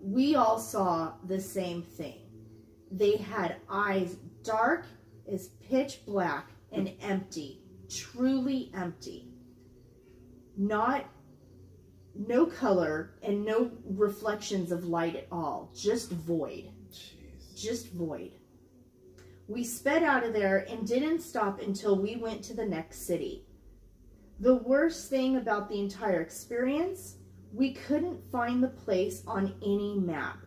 we all saw the same thing. They had eyes dark as pitch black and empty, truly empty. No color and no reflections of light at all. Just void. Jeez. Just void. We sped out of there and didn't stop until we went to the next city. The worst thing about the entire experience, we couldn't find the place on any map.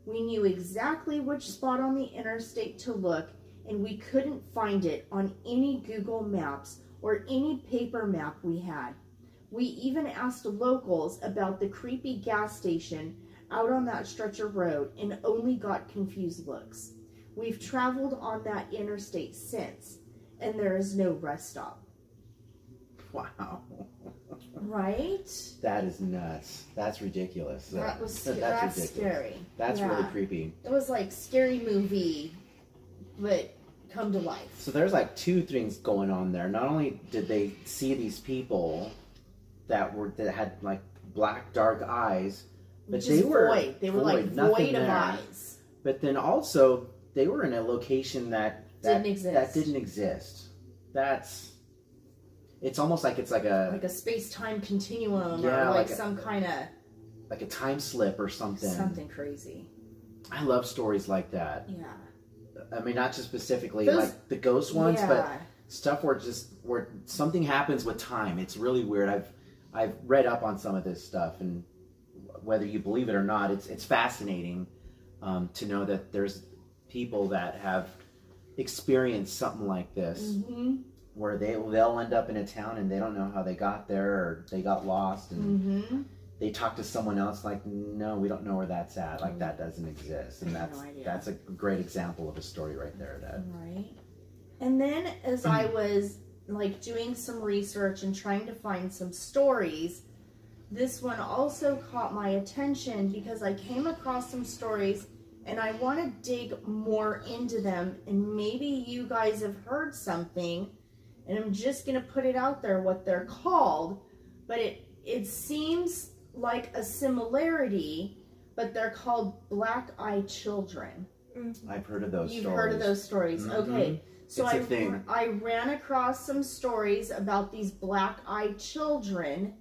We knew exactly which spot on the interstate to look, and we couldn't find it on any Google Maps or any paper map we had. We even asked locals about the creepy gas station out on that stretch of road and only got confused looks. We've traveled on that interstate since, and there is no rest stop. Wow. Right? That is nuts. That's ridiculous. That's ridiculous. scary. That's Yeah. really creepy. It was like scary movie, but come to life. So there's like two things going on there. Not only did they see these people that had like black dark eyes, but Just they were void. They were like nothing void of there. eyes. But then also they were in a location that Didn't exist. That didn't exist. It's almost like it's like a space-time continuum, Yeah, or like some kind of like a time slip or something. something crazy. I love stories like that. Yeah. I mean, not just specifically Those- like the ghost ones, yeah. but stuff where something happens with time. It's really weird. I've read up on some of this stuff, and whether you believe it or not, it's fascinating to know that there's people that have experienced something like this, Mm-hmm. where they'll end up in a town and they don't know how they got there, or they got lost, and Mm-hmm. they talk to someone else like, no, we don't know where that's at. Like, that doesn't exist. And I have no idea. that's a great example of a story right there, Dad. Right. And then as I was like doing some research and trying to find some stories, this one also caught my attention because I came across some stories and I want to dig more into them, and maybe you guys have heard something, and I'm just going to put it out there what they're called, but it seems like a similarity, but they're called black-eyed children. I've heard of those You've stories. heard of those stories. Mhm. Okay. So It's a thing. I ran across some stories about these black-eyed children,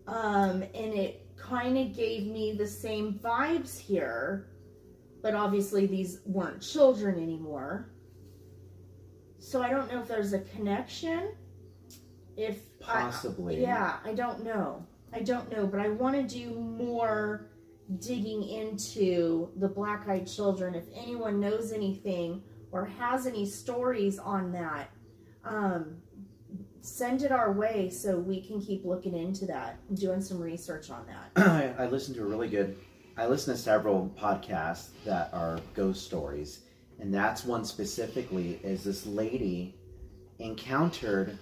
and it kind of gave me the same vibes here, but obviously these weren't children anymore. So I don't know if there's a connection. Possibly. I don't know. But I want to do more digging into the black-eyed children. If anyone knows anything or has any stories on that, send it our way so we can keep looking into that and doing some research on that. I listened to several podcasts that are ghost stories, and that's one specifically is this lady encountered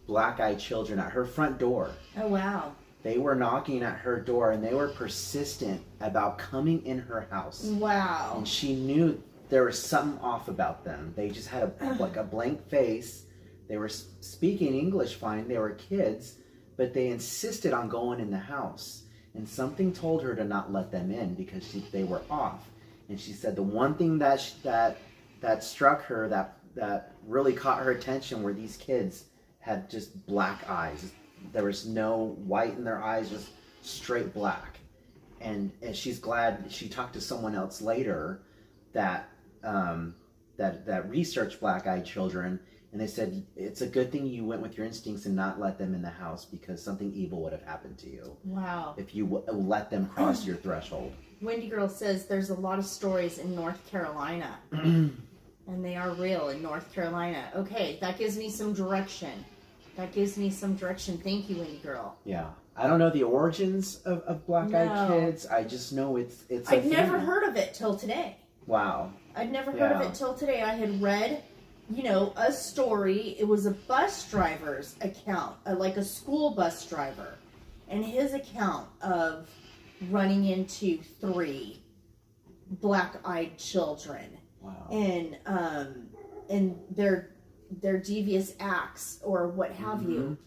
black-eyed children at her front door. Oh, wow. They were knocking at her door, and they were persistent about coming in her house. Wow. And she knew there was something off about them. They just had a blank face. They were speaking English fine. They were kids, but they insisted on going in the house. And something told her to not let them in because they were off. And she said the one thing that struck her, that really caught her attention, were these kids had just black eyes. There was no white in their eyes, just straight black. And she's glad she talked to someone else later that researched black-eyed children, And they said, it's a good thing you went with your instincts and not let them in the house because something evil would have happened to you Wow. if you let them cross your threshold. Wendy Girl says there's a lot of stories in North Carolina. And they are real in North Carolina. Okay, that gives me some direction. Thank you, Wendy Girl. Yeah. I don't know the origins of black-eyed No. kids. I just know it's a I'd never thing. heard of it till today. Wow. I'd never heard of Yeah. it till today. I had read, a story. It was a bus driver's account, like a school bus driver, and his account of running into 3 black-eyed children Wow. and their devious acts or what have you.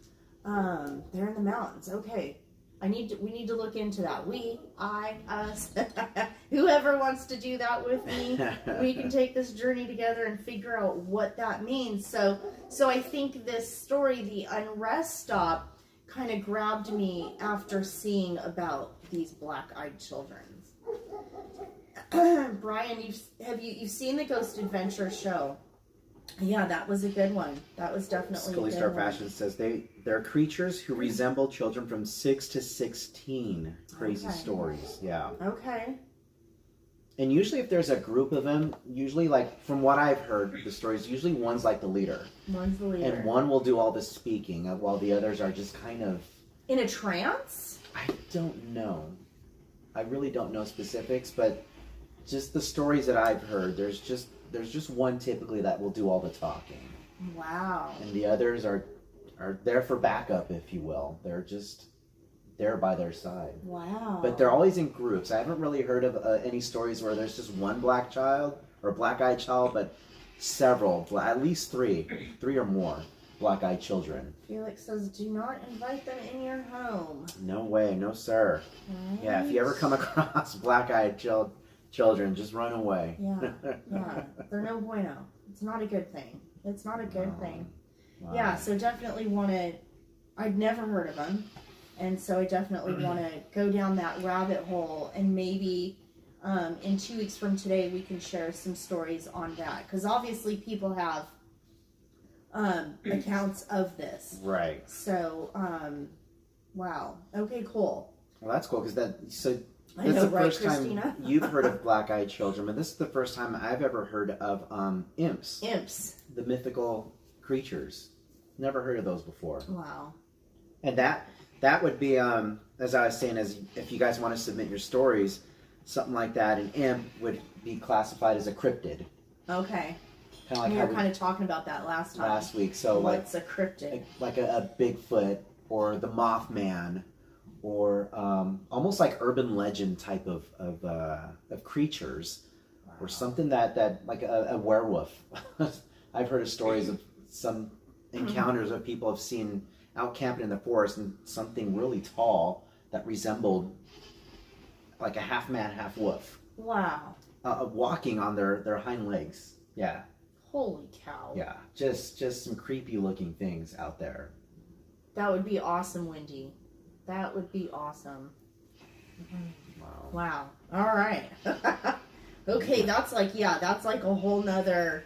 They're in the mountains. Okay. We need to look into that. Us, whoever wants to do that with me, we can take this journey together and figure out what that means. So I think this story, The Unrest Stop, kind of grabbed me after seeing about these black-eyed children. Brian, you've seen the Ghost Adventure show? Yeah, that was a good one. That was definitely Scully a good Star one. Fashion says they're creatures who resemble children from 6 to 16. Crazy Okay. stories. Yeah. Okay. And usually if there's a group of them, usually like from what I've heard, the stories, usually one's like the leader. One's the leader. And one will do all the speaking while the others are just kind of, In a trance? I don't know. I really don't know specifics, but just the stories that I've heard, there's just one typically that will do all the talking. Wow. And the others are there for backup, if you will. They're just there by their side. Wow. But they're always in groups. I haven't really heard of any stories where there's just one black child or black-eyed child, but several, at least three or more black-eyed children. Felix says, do not invite them in your home. No way, no sir. Right? Yeah, if you ever come across black-eyed children, just run away. Yeah, they're no bueno. It's not a good thing. It's not a good thing. Wow. Yeah, so definitely want to, I'd never heard of them. And so I definitely want to go down that rabbit hole, and maybe in 2 weeks from today we can share some stories on that. Because obviously people have accounts of this. Right. So, wow. Okay, cool. Well, that's cool because that's the I know, right, first Christina? time you've heard of black-eyed children, but this is the first time I've ever heard of imps, Imps. the mythical creatures. Never heard of those before. Wow. And that would be, as I was saying, as if you guys want to submit your stories, something like that, an imp would be classified as a cryptid. Okay. Kind of like We how were kind of talking about that last time. last week. So What's a cryptid? like a Bigfoot or the Mothman, or almost like urban legend type of creatures, or something that like a werewolf. I've heard of stories of some encounters that people have seen out camping in the forest, and something really tall that resembled like a half man, half wolf, Wow. walking on their hind legs. Yeah, Holy cow. yeah, just some creepy looking things out there. That would be awesome, Wendy. That would be awesome. Wow. Wow. All right. Okay, that's like a whole nother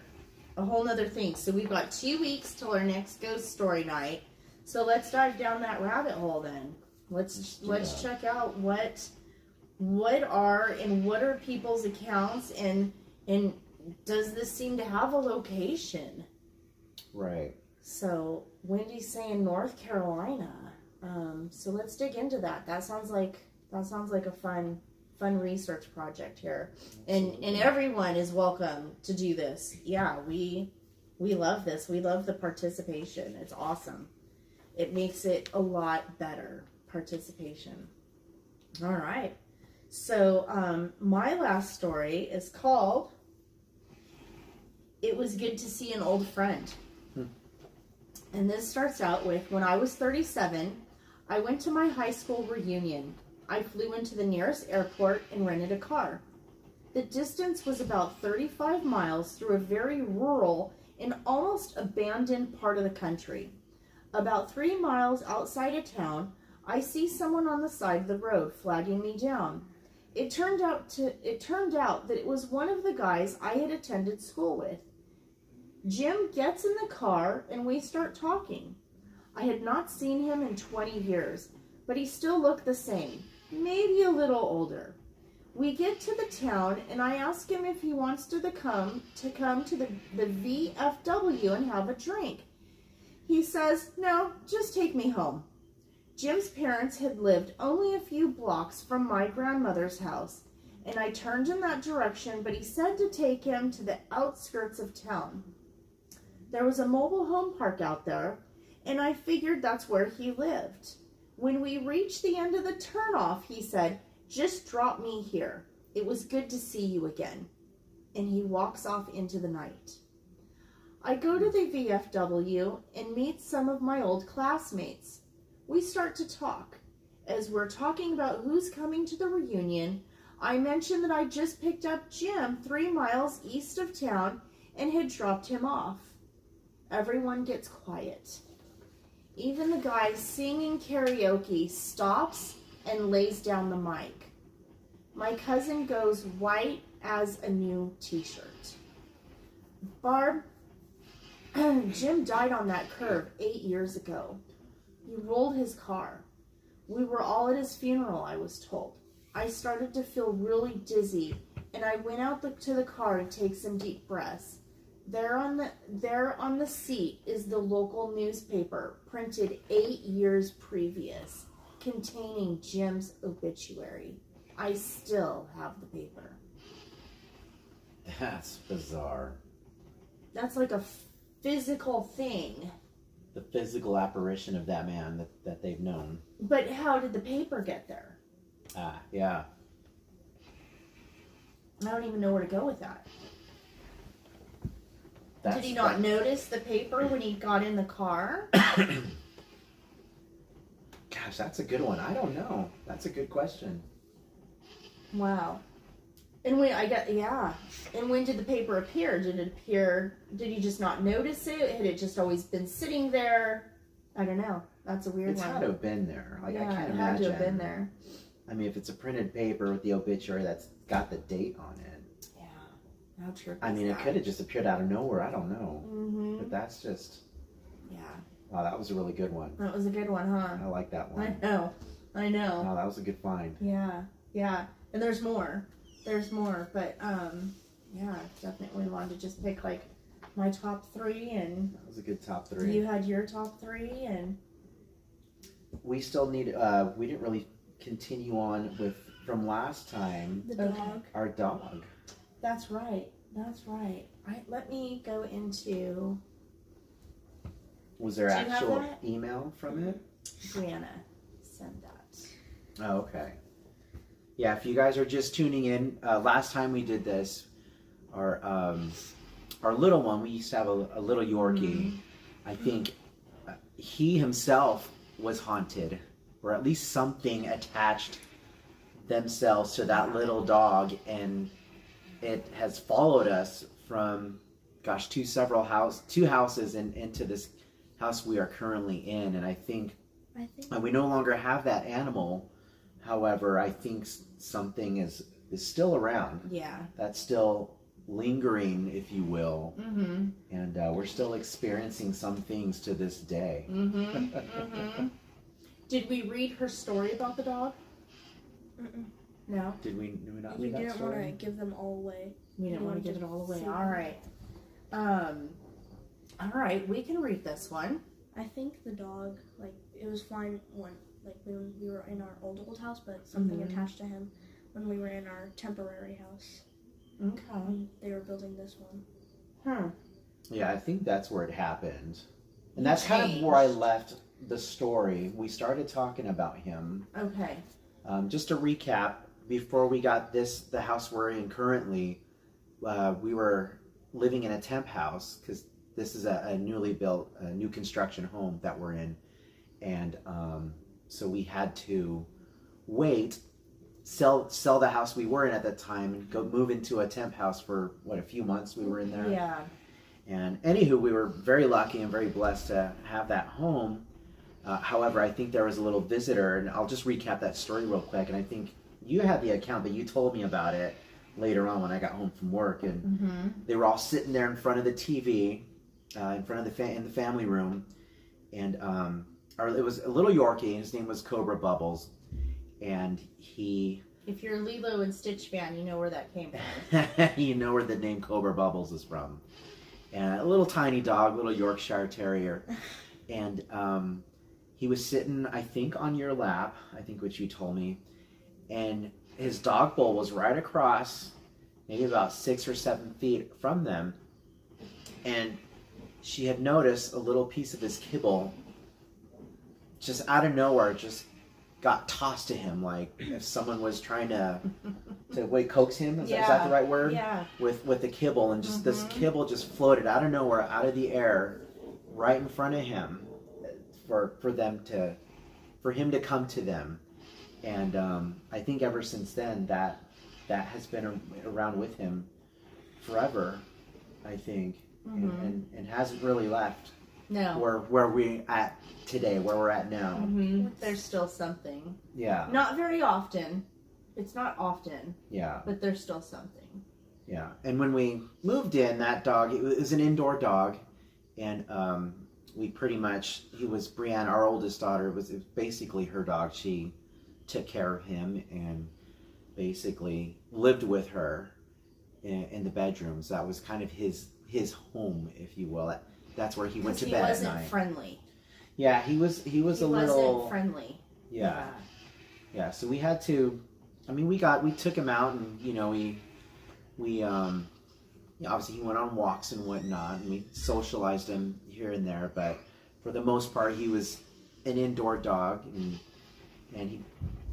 thing. So we've got 2 weeks till our next ghost story night. So let's dive down that rabbit hole then. Let's check out what are people's accounts, and does this seem to have a location? Right. So Wendy's saying North Carolina. So let's dig into that. That sounds like a fun research project here. And everyone is welcome to do this. Yeah, we love this. We love the participation. It's awesome. It makes it a lot better, participation. All right. So my last story is called It Was Good to See an Old Friend. And this starts out with, when I was 37, I went to my high school reunion. I flew into the nearest airport and rented a car. The distance was about 35 miles through a very rural and almost abandoned part of the country. About 3 miles outside of town, I see someone on the side of the road flagging me down. It turned out that it was one of the guys I had attended school with. Jim gets in the car and we start talking. I had not seen him in 20 years, but he still looked the same, maybe a little older. We get to the town and I ask him if he wants to come to the VFW and have a drink. He says, no, just take me home. Jim's parents had lived only a few blocks from my grandmother's house, and I turned in that direction, but he said to take him to the outskirts of town. There was a mobile home park out there, and I figured that's where he lived. When we reached the end of the turnoff, he said, just drop me here. It was good to see you again. And he walks off into the night. I go to the VFW and meet some of my old classmates. We start to talk. As we're talking about who's coming to the reunion, I mention that I just picked up Jim 3 miles east of town and had dropped him off. Everyone gets quiet. Even the guy singing karaoke stops and lays down the mic. My cousin goes white as a new t-shirt. Barb, Jim died on that curb 8 years ago. He rolled his car. We were all at his funeral, I was told. I started to feel really dizzy, and I went out to the car to take some deep breaths. There on the seat is the local newspaper, printed 8 years previous, containing Jim's obituary. I still have the paper. That's bizarre. That's like a physical thing. The physical apparition of that man that they've known. But how did the paper get there? Yeah. I don't even know where to go with that. Did he not notice the paper when he got in the car? Gosh, that's a good one. I don't know. That's a good question. Wow. And And when did the paper appear? Did he just not notice it? Had it just always been sitting there? I don't know. That's a weird It's one. had to have been there. I can't imagine. It had to have been there. I mean, if it's a printed paper with the obituary that's got the date on it. Yeah. How true. I mean, it could have just appeared out of nowhere. I don't know. Mm-hmm. But that's just... Yeah. Wow, that was a really good one. That was a good one, huh? I like that one. I know. Wow, that was a good find. Yeah. And there's more. But, yeah, definitely wanted to just pick, like, my top 3, and... That was a good top 3. You had your top 3, and... We still need... we didn't really continue on with, from last time... The dog. Our dog. That's right. Let me go into... Was there Do you have actual that? email from it? Brianna, send that. Oh, okay. Yeah, if you guys are just tuning in, last time we did this, our little one, we used to have a little Yorkie. I think he himself was haunted, or at least something attached themselves to that little dog, and it has followed us from, gosh, two houses and into this house we are currently in, and I think we no longer have that animal. However, I think something is still around. Yeah. That's still lingering, if you will. Mm-hmm. And we're still experiencing some things to this day. Mm-hmm. Mm-hmm. Did we read her story about the dog? Mm-mm. Did No. we not You read that didn't want story? to give them all away. We didn't want to give it all away. see All right. All right. We can read this one. I think the dog, like, it was fine when we were in our old house, but something attached to him when we were in our temporary house. Okay. When they were building this one. Yeah, I think that's where it happened. And that's kind of where I left the story. We started talking about him. Okay. Just to recap, before we got the house we're in currently, we were living in a temp house, because this is a newly built, new construction home that we're in. And so we had to sell the house we were in at that time and go move into a temp house for, a few months we were in there. Yeah. And anywho, we were very lucky and very blessed to have that home. However, I think there was a little visitor, and I'll just recap that story real quick. And I think you had the account, but you told me about it later on when I got home from work. And they were all sitting there in front of the TV, in front of in the family room, and it was a little Yorkie, and his name was Cobra Bubbles, and he. If you're a Lilo and Stitch fan, you know where that came from. You know where the name Cobra Bubbles is from. And a little tiny dog, little Yorkshire Terrier. And he was sitting, I think, on your lap, I think what you told me. And his dog bowl was right across, maybe about 6 or 7 feet from them. And she had noticed a little piece of his kibble just out of nowhere, just got tossed to him, like if someone was trying to coax him. Is that the right word? Yeah. With the kibble, and just this kibble just floated out of nowhere, out of the air, right in front of him, for him to come to them. And I think ever since then that has been around with him forever, I think, and hasn't really left. No. Where we at today, where we're at now. There's still something. Yeah. Not very often. It's not often. Yeah. But there's still something. Yeah. And when we moved in, that dog, it was an indoor dog, and we pretty much, he was Brianna, our oldest daughter. It was basically her dog. She took care of him and basically lived with her in the bedrooms. That was kind of his home, if you will. That's where he went to bed at night. He wasn't friendly. Yeah, he was a little. He wasn't friendly. Yeah. Yeah. So we had to. I mean, we took him out, and we obviously he went on walks and whatnot, and we socialized him here and there. But for the most part, he was an indoor dog, and he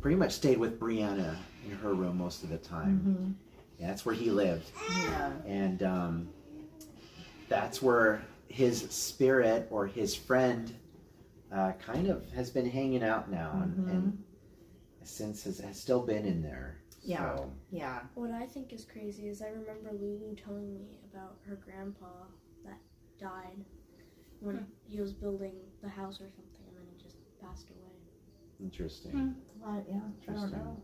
pretty much stayed with Brianna in her room most of the time. Yeah, that's where he lived. Yeah. And that's where his spirit or his friend kind of has been hanging out now, and since has still been in there. Yeah. So. Yeah. What I think is crazy is I remember Lulu telling me about her grandpa that died when he was building the house or something, and then he just passed away. Interesting. Yeah, I don't know.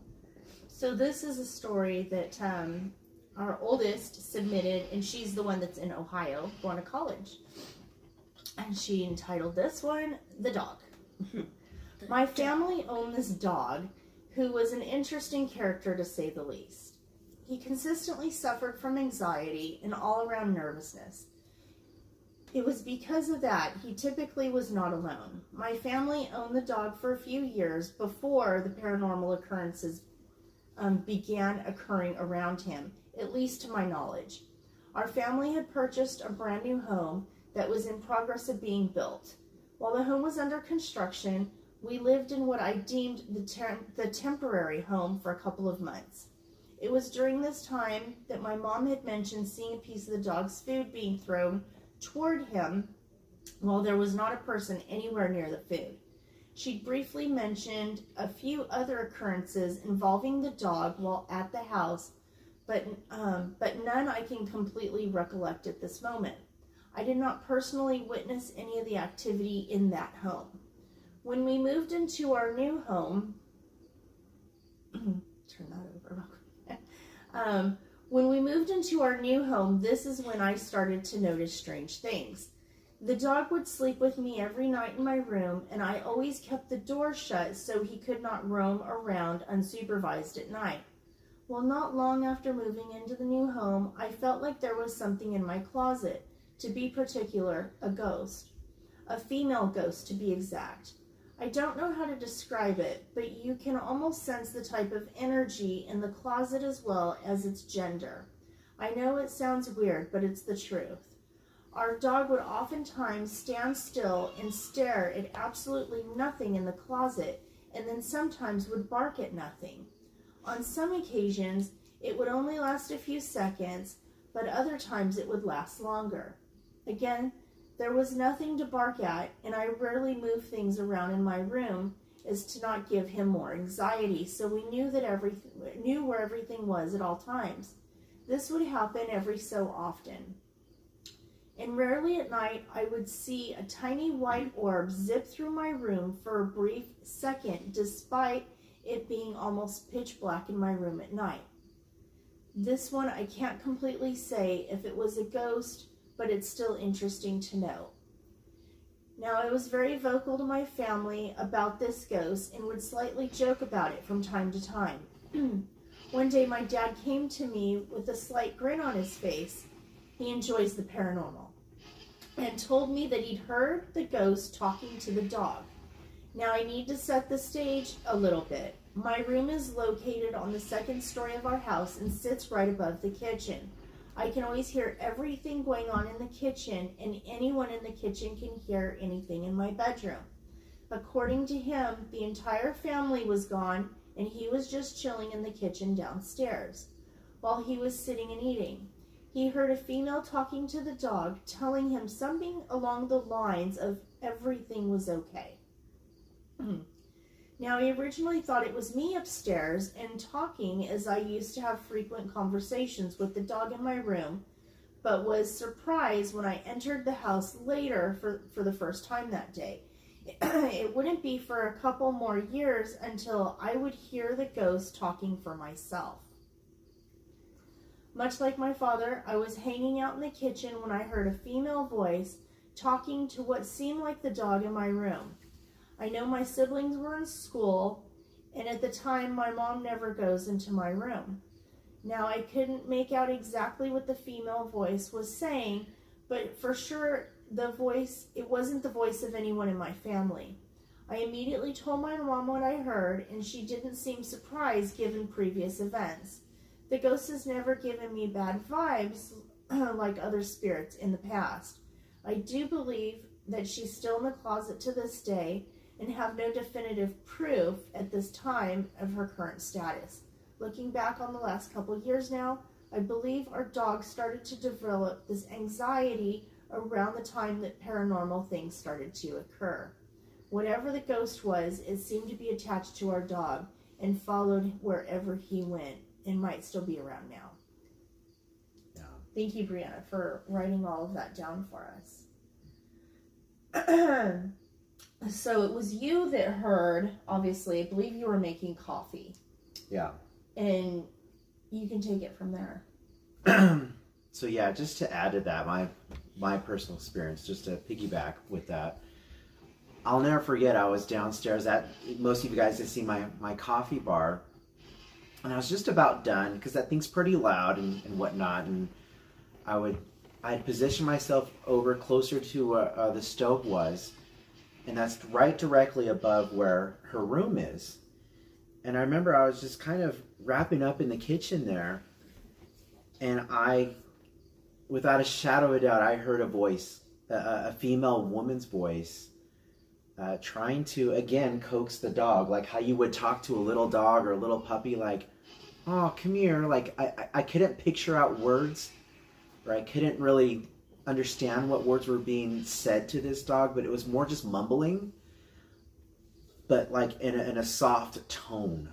So this is a story that our oldest submitted, and she's the one that's in Ohio, going to college. And she entitled this one, The Dog. My family owned this dog, who was an interesting character to say the least. He consistently suffered from anxiety and all-around nervousness. It was because of that he typically was not alone. My family owned the dog for a few years before the paranormal occurrences began occurring around him, at least to my knowledge. Our family had purchased a brand new home that was in progress of being built. While the home was under construction, we lived in what I deemed the temporary home for a couple of months. It was during this time that my mom had mentioned seeing a piece of the dog's food being thrown toward him while there was not a person anywhere near the food. She briefly mentioned a few other occurrences involving the dog while at the house, but none I can completely recollect at this moment. I did not personally witness any of the activity in that home. When we moved into our new home, turn that over real quick. When we moved into our new home, this is when I started to notice strange things. The dog would sleep with me every night in my room, and I always kept the door shut so he could not roam around unsupervised at night. Well, not long after moving into the new home, I felt like there was something in my closet, to be particular, a ghost. A female ghost, to be exact. I don't know how to describe it, but you can almost sense the type of energy in the closet as well as its gender. I know it sounds weird, but it's the truth. Our dog would oftentimes stand still and stare at absolutely nothing in the closet, and then sometimes would bark at nothing. On some occasions, it would only last a few seconds, but other times it would last longer. Again, there was nothing to bark at, and I rarely moved things around in my room as to not give him more anxiety, so we knew where everything was at all times. This would happen every so often. And rarely at night, I would see a tiny white orb zip through my room for a brief second, despite it being almost pitch black in my room at night. This one, I can't completely say if it was a ghost, but it's still interesting to know. Now, I was very vocal to my family about this ghost and would slightly joke about it from time to time. One day, my dad came to me with a slight grin on his face. He enjoys the paranormal, and told me that he'd heard the ghost talking to the dog. Now, I need to set the stage a little bit. My room is located on the second story of our house and sits right above the kitchen. I can always hear everything going on in the kitchen, and anyone in the kitchen can hear anything in my bedroom. According to him, the entire family was gone, and he was just chilling in the kitchen downstairs while he was sitting and eating. He heard a female talking to the dog, telling him something along the lines of everything was okay. Now, he originally thought it was me upstairs and talking, as I used to have frequent conversations with the dog in my room, but was surprised when I entered the house later for the first time that day. It wouldn't be for a couple more years until I would hear the ghost talking for myself. Much like my father, I was hanging out in the kitchen when I heard a female voice talking to what seemed like the dog in my room. I know my siblings were in school, and at the time, my mom never goes into my room. Now, I couldn't make out exactly what the female voice was saying, but for sure, it wasn't the voice of anyone in my family. I immediately told my mom what I heard, and she didn't seem surprised given previous events. The ghost has never given me bad vibes like other spirits in the past. I do believe that she's still in the closet to this day, and have no definitive proof at this time of her current status. Looking back on the last couple years now, I believe our dog started to develop this anxiety around the time that paranormal things started to occur. Whatever the ghost was, it seemed to be attached to our dog and followed wherever he went, and might still be around now. Yeah. Thank you, Brianna, for writing all of that down for us. So it was you that heard, obviously, I believe you were making coffee. Yeah. And you can take it from there. So yeah, just to add to that, my personal experience, just to piggyback with that, I'll never forget, I was downstairs at, most of you guys have seen my coffee bar, and I was just about done, because that thing's pretty loud and whatnot, and I'd position myself over closer to the stove was, and that's right directly above where her room is. And I remember I was just kind of wrapping up in the kitchen there, and without a shadow of a doubt, I heard a voice, a female woman's voice, trying to, again, coax the dog, like how you would talk to a little dog or a little puppy, like, oh, come here. Like, I couldn't picture out words, or I couldn't really understand what words were being said to this dog, but it was more just mumbling, but like in a soft tone.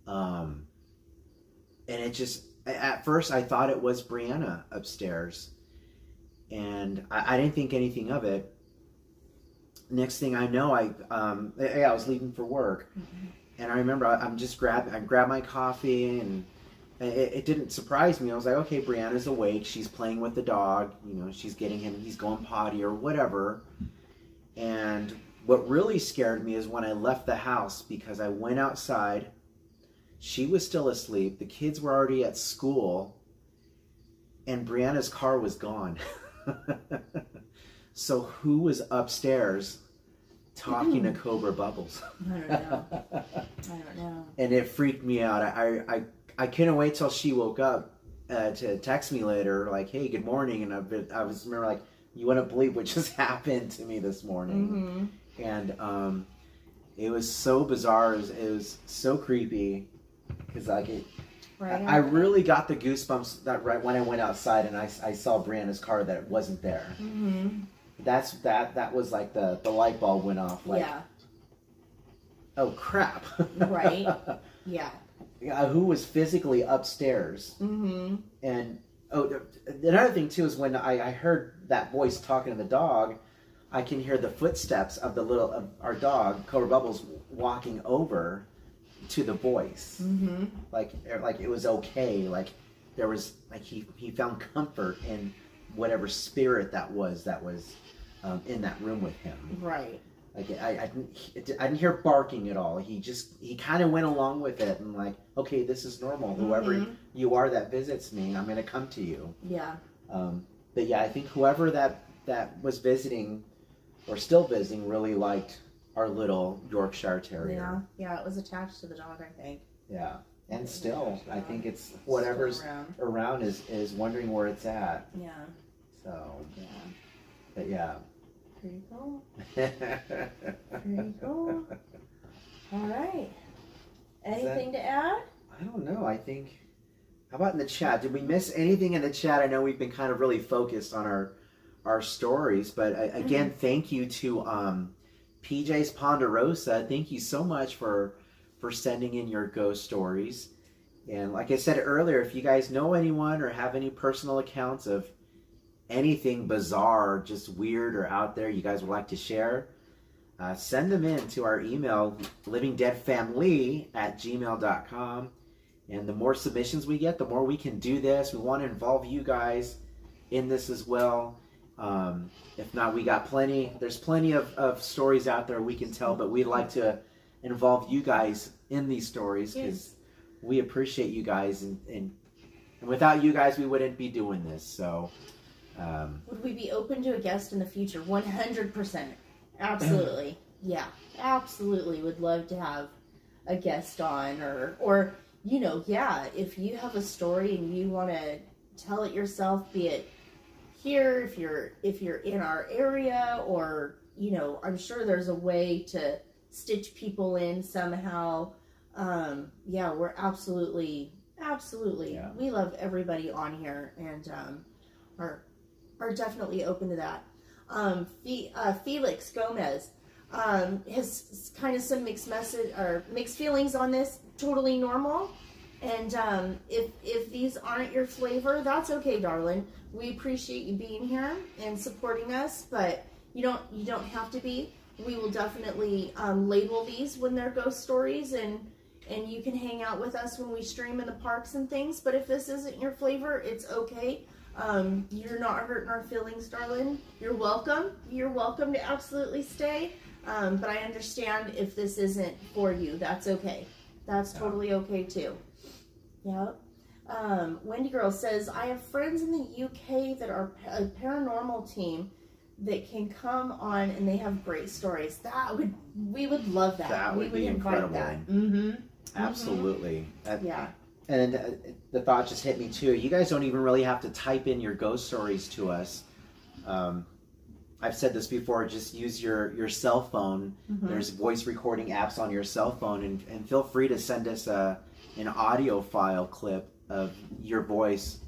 And it just, at first I thought it was Brianna upstairs, and I didn't think anything of it. Next thing I know, I was leaving for work, and I remember I grabbed my coffee, and it didn't surprise me. I was like, okay, Brianna's awake. She's playing with the dog. You know, she's getting him. He's going potty or whatever. And what really scared me is when I left the house, because I went outside. She was still asleep. The kids were already at school, and Brianna's car was gone. So who was upstairs talking to Cobra Bubbles? I don't know. And it freaked me out. I couldn't wait till she woke up to text me later, like, hey, good morning. And I was remember, like, you wouldn't believe what just happened to me this morning. And it was so bizarre. It was so creepy, because like I really got the goosebumps that right when I went outside and I saw Brianna's car, that it wasn't there. That was like the light bulb went off. Like, yeah. Oh crap. Right. Yeah. Who was physically upstairs. And another thing too is when I heard that voice talking to the dog, I can hear the footsteps of our dog, Cobra Bubbles, walking over to the voice. Like it was okay. Like there was, like he found comfort in whatever spirit that was in that room with him. Right. Like I didn't hear barking at all. He kind of went along with it and like, okay, this is normal. Whoever you are that visits me, I'm going to come to you. Yeah. But yeah, I think whoever that was visiting or still visiting really liked our little Yorkshire Terrier. Yeah, it was attached to the dog, I think. Yeah. And still, I think it's whatever's around is wondering where it's at. Yeah. So, yeah. But yeah. Pretty cool. Pretty cool. All right. Anything to add? I don't know. I think, how about in the chat? Did we miss anything in the chat? I know we've been kind of really focused on our stories, but again, thank you to PJ's Ponderosa. Thank you so much for sending in your ghost stories. And like I said earlier, if you guys know anyone or have any personal accounts of anything bizarre, just weird or out there you guys would like to share, send them in to our email, livingdeadfamily@gmail.com. And the more submissions we get, the more we can do this. We want to involve you guys in this as well. If not, there's plenty of stories out there we can tell, but we'd like to involve you guys in these stories because we appreciate you guys, and without you guys we wouldn't be doing this. So would we be open to a guest in the future? 100%. Absolutely. Yeah, absolutely. Would love to have a guest on, or if you have a story and you want to tell it yourself, be it here, if you're in our area, or I'm sure there's a way to stitch people in somehow. We're absolutely we love everybody on here, and are definitely open to that. Felix Gomez has kind of some mixed feelings on this. Totally normal. And if these aren't your flavor, that's okay, darling. We appreciate you being here and supporting us, but you don't have to be. We will definitely label these when they're ghost stories, and you can hang out with us when we stream in the parks and things. But if this isn't your flavor, it's okay. You're not hurting our feelings, darling. You're welcome. You're welcome to absolutely stay. But I understand if this isn't for you. That's okay. That's totally okay too. Yep. Wendy Girl says, I have friends in the UK that are a paranormal team that can come on, and they have great stories. We would love that. That would be invite incredible. That. Absolutely. Yeah. And the thought just hit me too. You guys don't even really have to type in your ghost stories to us. I've said this before. Just use your cell phone. There's voice recording apps on your cell phone, and feel free to send us an audio file clip of your voice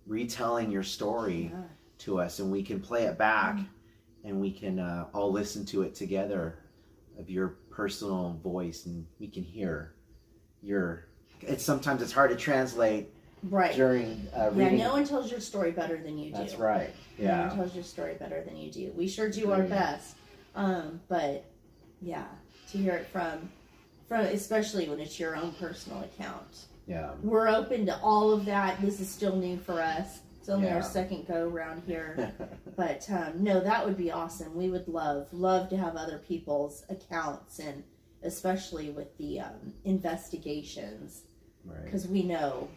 retelling your story to us, and we can play it back, and we can all listen to it together of your personal voice, and we can hear your. Sometimes it's hard to translate during reading. No one tells your story better than you do. That's right. Yeah. No one tells your story better than you do. We sure do our best. But yeah, to hear it from especially when it's your own personal account. Yeah. We're open to all of that. This is still new for us. It's only our second go around here. But no, that would be awesome. We would love to have other people's accounts, and especially with the investigations. Right. Because we know.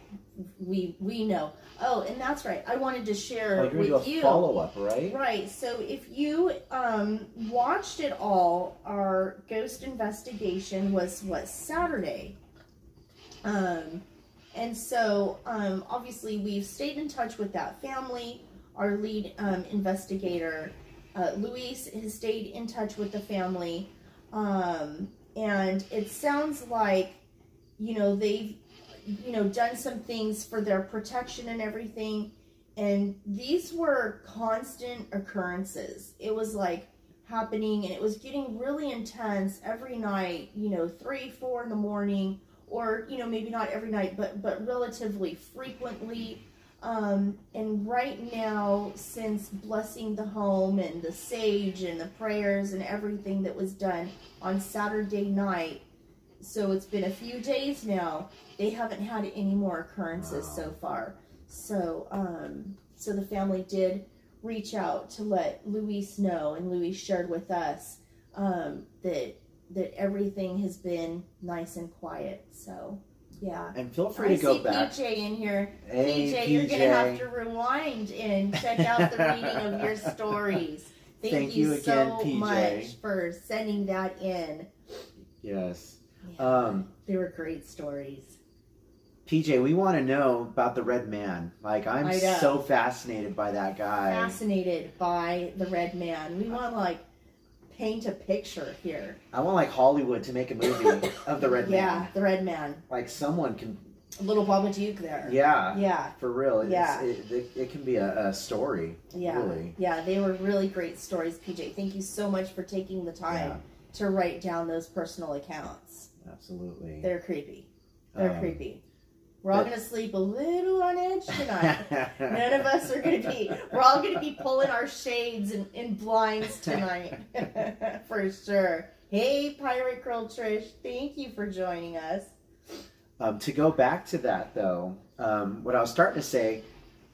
Oh, and that's right. I wanted to share you're with gonna do a you. follow-up, right? Right. So if you watched it all, our ghost investigation was Saturday. And so obviously we've stayed in touch with that family. Our lead investigator, Luis, has stayed in touch with the family. And it sounds like, they've, done some things for their protection and everything. And these were constant occurrences. It was like happening, and it was getting really intense every night, 3, 4 in the morning, or, maybe not every night, but relatively frequently. And right now, since blessing the home and the sage and the prayers and everything that was done on Saturday night, so it's been a few days now, they haven't had any more occurrences so far. So, So the family did reach out to let Luis know, and Luis shared with us that everything has been nice and quiet. So, yeah. And feel free to go back. I see PJ in here. Hey, PJ, you're going to have to rewind and check out the reading of your stories. Thank you again, so PJ. much for sending that in. Yes. Yeah, they were great stories. PJ, we want to know about the Red Man. Like, I'm I know. so fascinated by that guy. Fascinated by the Red Man. We want to, like, paint a picture here. I want, like, Hollywood to make a movie of the Red Man. Yeah, the Red Man. Like, someone can... A little Babadook there. Yeah. Yeah. For real. Yeah. It can be a story. Yeah. Really. Yeah, they were really great stories, PJ. Thank you so much for taking the time to write down those personal accounts. Absolutely. They're creepy. They're creepy. We're all going to sleep a little on edge tonight. None of us are going to be. We're all going to be pulling our shades and blinds tonight. For sure. Hey, Pirate Girl Trish. Thank you for joining us. To go back to that, though, what I was starting to say,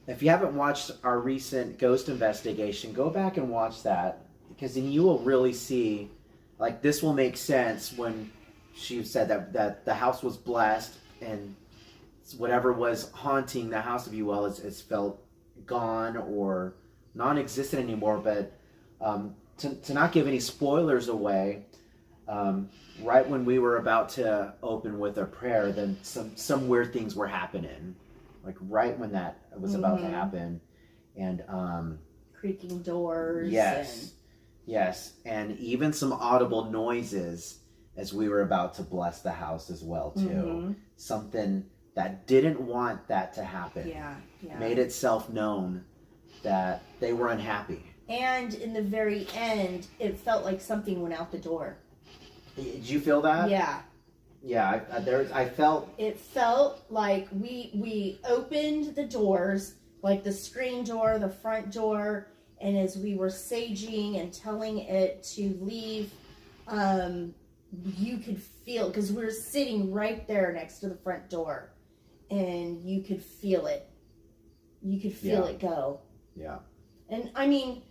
if you haven't watched our recent ghost investigation, go back and watch that, because then you will really see, like, this will make sense when she said that the house was blessed and whatever was haunting the house, if you will, is felt gone or non-existent anymore. But to not give any spoilers away, right when we were about to open with a prayer, then some weird things were happening, like right when that was about to happen, and creaking doors. Yes, and even some audible noises as we were about to bless the house as well too. Something that didn't want that to happen. Made itself known that they were unhappy. And in the very end, it felt like something went out the door. Did you feel that? Yeah. I felt. It felt like we opened the doors, like the screen door, the front door, and as we were saging and telling it to leave, you could feel, because we were sitting right there next to the front door, and you could feel it. You could feel it go. Yeah. And I mean,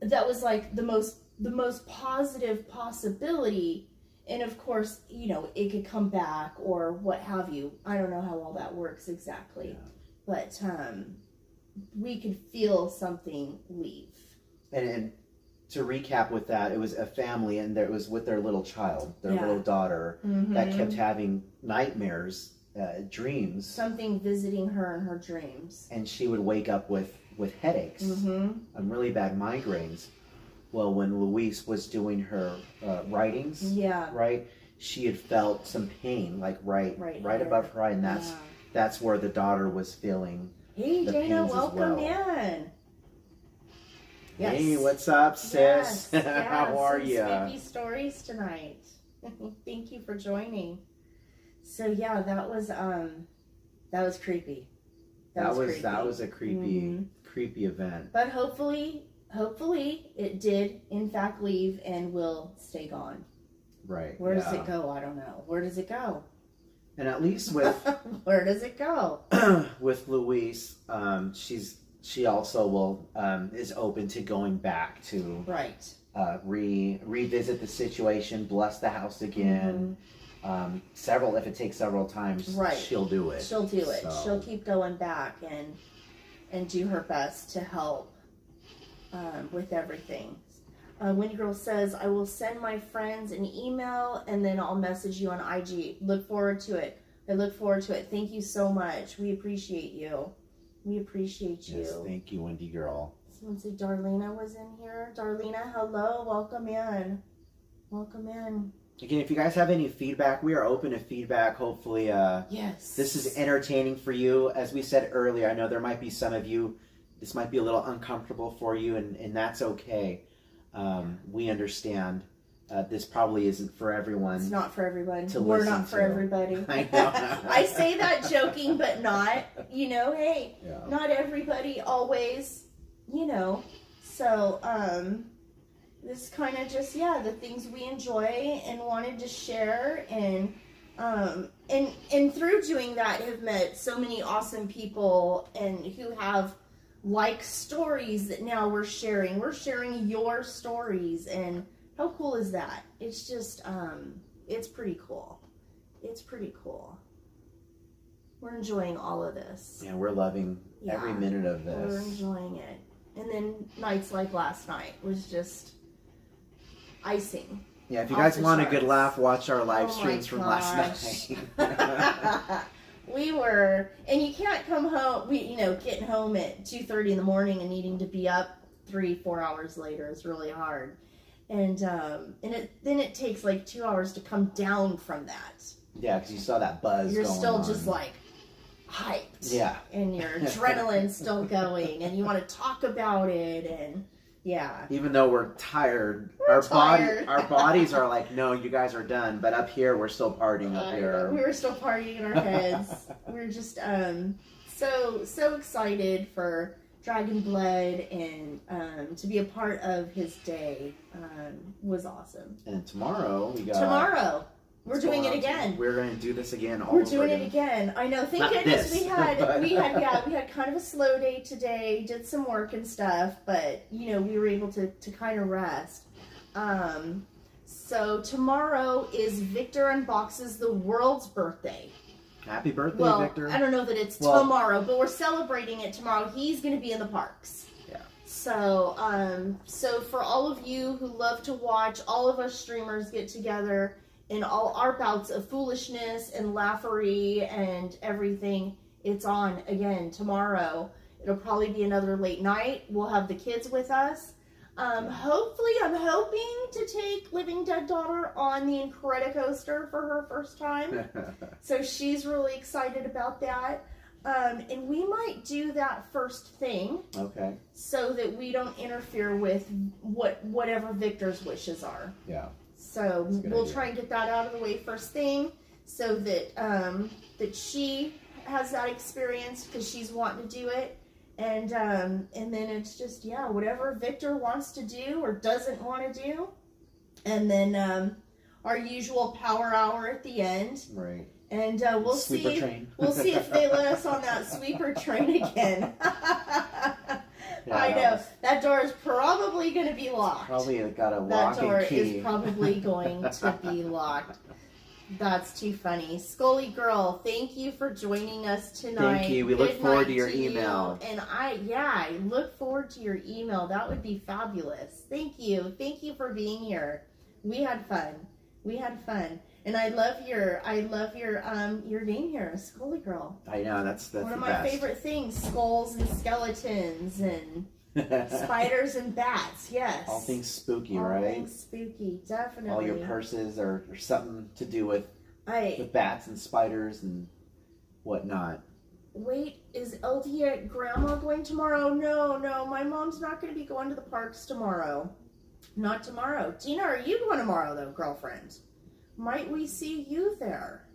that was like the most positive possibility. And of course, you know, it could come back or what have you. I don't know how all that works exactly. But we could feel something leave. And to recap with that, it was a family, and it was with their little child, their little daughter, that kept having nightmares, dreams. Something visiting her in her dreams. And she would wake up with headaches and really bad migraines. Well, when Luis was doing her writings, right, she had felt some pain, like right above her eye, and that's where the daughter was feeling. Hey, the Dana, pains welcome as well. in. Yes. Hey, what's up, sis? Yes, How are you? Spooky stories tonight. Thank you for joining. So yeah, that was creepy. That was a creepy event. But hopefully it did in fact leave and will stay gone. Right. Where does it go? I don't know. Where does it go? And at least with where does it go? with Luis, she also will is open to going back to revisit the situation, bless the house again. If it takes several times, she'll do it. She'll do it. So. She'll keep going back and do her best to help with everything. Windy Girl says, I will send my friends an email and then I'll message you on IG. Look forward to it. I look forward to it. Thank you so much. We appreciate you. We appreciate you. Yes, thank you, Windy Girl. Someone said Darlena was in here. Darlena, hello. Welcome in. Welcome in. Again, if you guys have any feedback, we are open to feedback. Hopefully, this is entertaining for you. As we said earlier, I know there might be some of you, this might be a little uncomfortable for you, and that's okay. We understand. This probably isn't for everyone. It's not for everyone. We're not for everybody. I know. I say that joking, but not. You know, hey, not everybody always, you know. So, this kind of just, the things we enjoy and wanted to share. And through doing that have met so many awesome people and who have like stories that now we're sharing. We're sharing your stories, and how cool is that? It's just, it's pretty cool. It's pretty cool. We're enjoying all of this. Yeah, we're loving every minute of We're this. enjoying it. And then nights like last night was just icing. Yeah, if you Off guys the want a good charts. laugh, watch our live Oh my streams from last gosh. night. We were, and you can't come home, getting home at 2:30 in the morning and needing to be up 3-4 hours later is really hard. And then it takes like 2 hours to come down from that. Yeah, because you saw that buzz You're going still on. just like hyped. Yeah. And your adrenaline's still going, and you want to talk about it, and yeah. Even though we're tired, We're tired. our bodies are like, no, you guys are done. But up here, we're still partying up here. We were still partying in our heads. We were just so excited for Dragon Blood, and to be a part of his day was awesome. And tomorrow we got. Tomorrow we're what's doing going it on? again. We're going to do this again. All We're over doing it again. I know. Thank Not goodness this, we had but- we had kind of a slow day today. Did some work and stuff, but we were able to kind of rest. So tomorrow is Victor Unboxes the World's birthday. Happy birthday, Well, Victor. I don't know that it's Well- tomorrow, but we're celebrating it tomorrow. He's going to be in the parks. Yeah. So for all of you who love to watch all of us streamers get together in all our bouts of foolishness and laughery and everything, it's on again tomorrow. It'll probably be another late night. We'll have the kids with us. Hopefully, I'm hoping to take Living Dead Daughter on the Incredicoaster for her first time. So she's really excited about that. And we might do that first thing Okay. so that we don't interfere with whatever Victor's wishes are. Yeah. So That's a good we'll idea. try and get that out of the way first thing, so that that she has that experience because she's wanting to do it, and then it's just whatever Victor wants to do or doesn't want to do, and then our usual power hour at the end, Right. and we'll Sweeper see. train. We'll see if they let us on that sweeper train again. Yeah, I know. That door is probably going to be locked. Probably got a That lock door and key. is probably going to be locked. That's too funny. Scully Girl, thank you for joining us tonight. Thank you. We look Good forward night to your you. email. And I look forward to your email. That would be fabulous. Thank you. Thank you for being here. We had fun. And I love your name here, Scully Girl. I know, that's One the of my best. favorite things, skulls and skeletons and spiders and bats. Yes. All things spooky, All right? things spooky, definitely. All your purses are something to do with bats and spiders and whatnot. Wait, is LD at Grandma going tomorrow? No, my mom's not going to be going to the parks tomorrow. Not tomorrow. Tina, are you going tomorrow though, girlfriend? Might we see you there?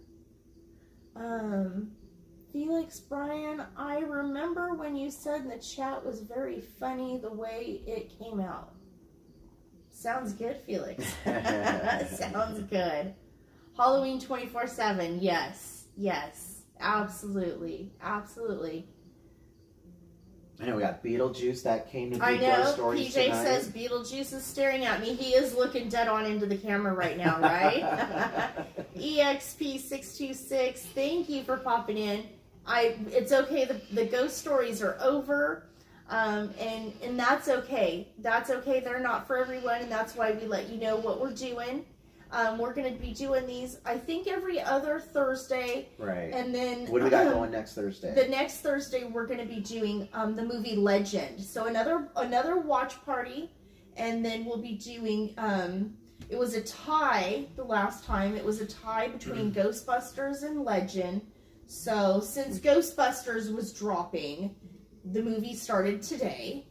Felix, Brian, I remember when you said in the chat was very funny the way it came out. Sounds good, Felix. Sounds good. Halloween 24/7. Yes. Absolutely. I know we got Beetlejuice that came to do I ghost know. stories PJ tonight. says Beetlejuice is staring at me. He is looking dead on into the camera right now, right? EXP626, thank you for popping in. It's okay. The ghost stories are over, and that's okay. That's okay. They're not for everyone, and that's why we let you know what we're doing. We're going to be doing these, I think, every other Thursday. Right. And then What do we got going next Thursday? the next Thursday, we're going to be doing the movie Legend. So another watch party, and then we'll be doing. It was a tie the last time. It was a tie between Ghostbusters and Legend. So since Ghostbusters was dropping, the movie started today.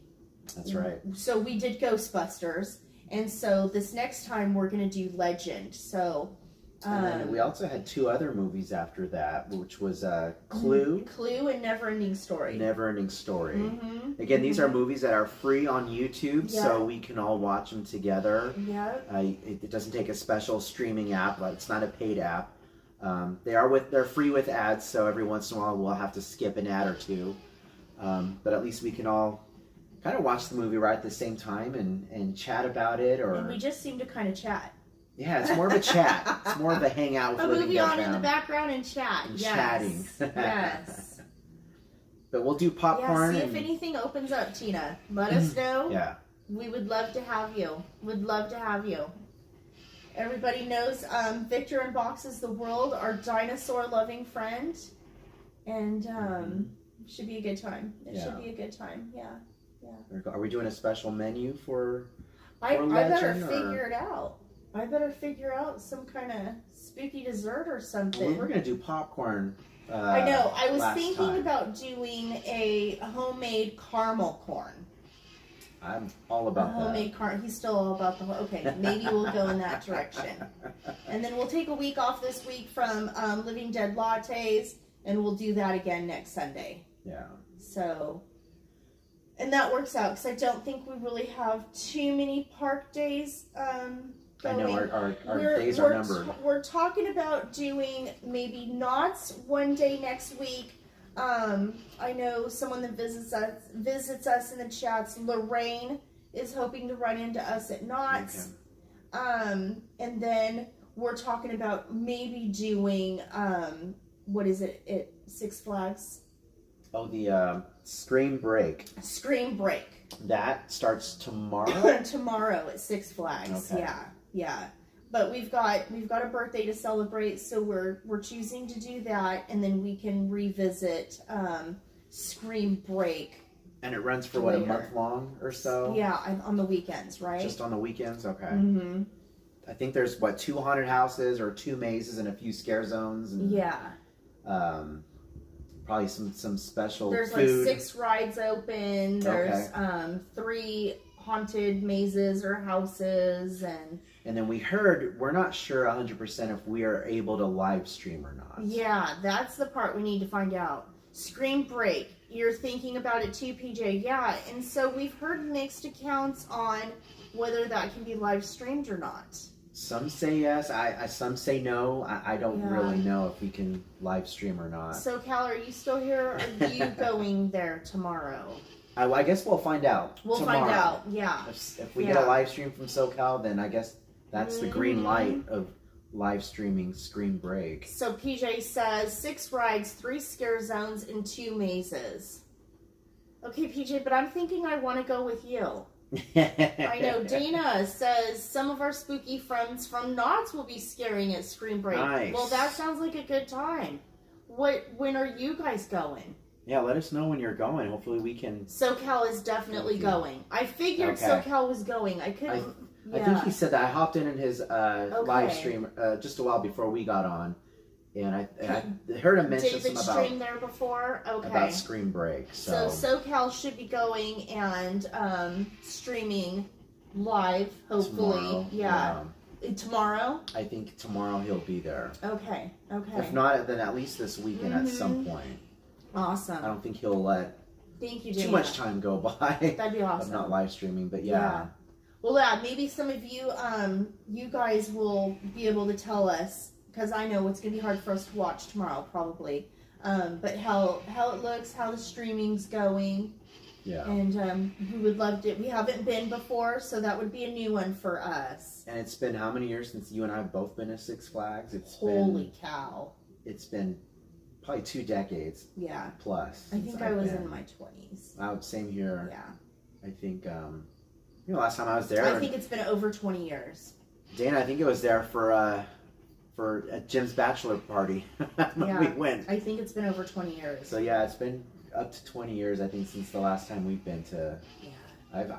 That's right. So we did Ghostbusters, and so this next time we're going to do Legend. So. And then we also had two other movies after that, which was Clue. Clue and Neverending Story. Neverending Story. Mm-hmm. Again, these are movies that are free on YouTube, Yeah. so we can all watch them together. Yeah. It doesn't take a special streaming app. It's not a paid app. They're free with ads, so every once in a while we'll have to skip an ad or two. But at least we can all kind of watch the movie right at the same time and chat about it. Or And we just seem to kind of chat. yeah, it's more of a chat. It's more of a hangout with A Living movie Dead on in the fam background and chat. and Yes. chatting. Yes. But we'll do Yeah, popcorn. see if and, anything opens up, Tina. Let us know. yeah. We would love to have you. Would love to have you. Everybody knows Victor unboxes the world, our dinosaur-loving friend, and should be a good time. It Yeah. should be a good time. Yeah. Are we doing a special menu for? I Or better legend, or- figure it out. I better figure out some kind of spooky dessert or Well, something. we were gonna do popcorn. I know. I was last thinking time. about doing a homemade caramel corn. I'm all about Homemade caramel. He's still all about the. Okay, maybe we'll go in that direction. that. And then we'll take a week off this week from Living Dead Lattes, and we'll do that again next Sunday. Yeah. So, and that works out because I don't think we really have too many park days. I know going. our days are numbered. We're talking about doing maybe Knott's one day next week. I know someone that visits us in the chats. Lorraine is hoping to run into us at Knott's. Okay. And then we're talking about maybe doing what is it at Six Flags? Oh, the Scream Break. Scream Break. That starts tomorrow. Tomorrow at Six Flags. Okay. Yeah. But we've got a birthday to celebrate, so we're choosing to do that, and then we can revisit Scream Break. And it runs for what, a Later. month long or so? Yeah, on the weekends, right? Just on the weekends? Okay. Mm-hmm. I think there's, what, 2 haunted houses or 2 mazes and a few scare zones. And, Yeah. probably some special There's food. like 6 rides open. There's 3 haunted mazes or houses, And then we heard, we're not sure 100% if we are able to live stream or not. yeah, that's the part we need to find out. Scream Break. You're thinking about it too, PJ. Yeah, and so we've heard mixed accounts on whether that can be live streamed or not. Some say yes, some say no. I don't Yeah. really know if we can live stream or not. So, Cal, are you still here, or are you going there tomorrow? I guess we'll find out. We'll tomorrow. find out, yeah. If we Yeah. get a live stream from SoCal, then I guess that's the green Mhm. light of live streaming Scream Break. So PJ says 6 rides, 3 scare zones, and 2 mazes. Okay, PJ, but I'm thinking I want to go with you. I know Dana says some of our spooky friends from Knott's will be scaring at Scream Break. Nice. Well, that sounds like a good time. When are you guys going? Yeah, let us know when you're going. Hopefully we can. SoCal is definitely Thank you. going. I figured Okay. SoCal was going. I couldn't. I think he said that. I hopped in his live Okay. stream just a while before we got on, and I heard him mention David some streamed there before. Okay. about Scream Break. So SoCal should be going and streaming live, hopefully. tomorrow, Yeah. Tomorrow? I think tomorrow he'll be there. Okay. If not, then at least this weekend at some Mhm. point. Awesome. I don't think he'll let Thank you, Dana. too much time go by That'd be of awesome. not live streaming. But yeah. Yeah. Well, yeah, maybe some of you, you guys will be able to tell us, because I know it's going to be hard for us to watch tomorrow, probably. But how it looks, how the streaming's going. Yeah. And we would love to. We haven't been before, so that would be a new one for us. And it's been how many years since you and I have both been to Six Flags? Holy cow. It's been probably 2 decades Yeah. plus. I since think I've I was been. in my 20s. Same here. Yeah. I think, last time I was there, I think it's been over 20 years. Dana, I think it was there for Jim's bachelor party when Yeah. we went. I think it's been over 20 years. So yeah, it's been up to 20 years, I think, since the last time we've been to. Yeah.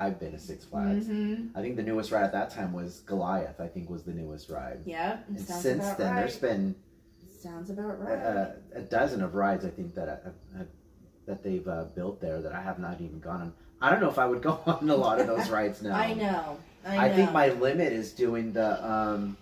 I've been to Six Flags. Mm-hmm. I think the newest ride at that time was Goliath. I think was the newest ride. Yeah. And Sounds since about then, right. there's been Sounds about right. a dozen of rides. I think that they've built there that I have not even gone on. I don't know if I would go on a lot of those rides now. I know. I think my limit is doing the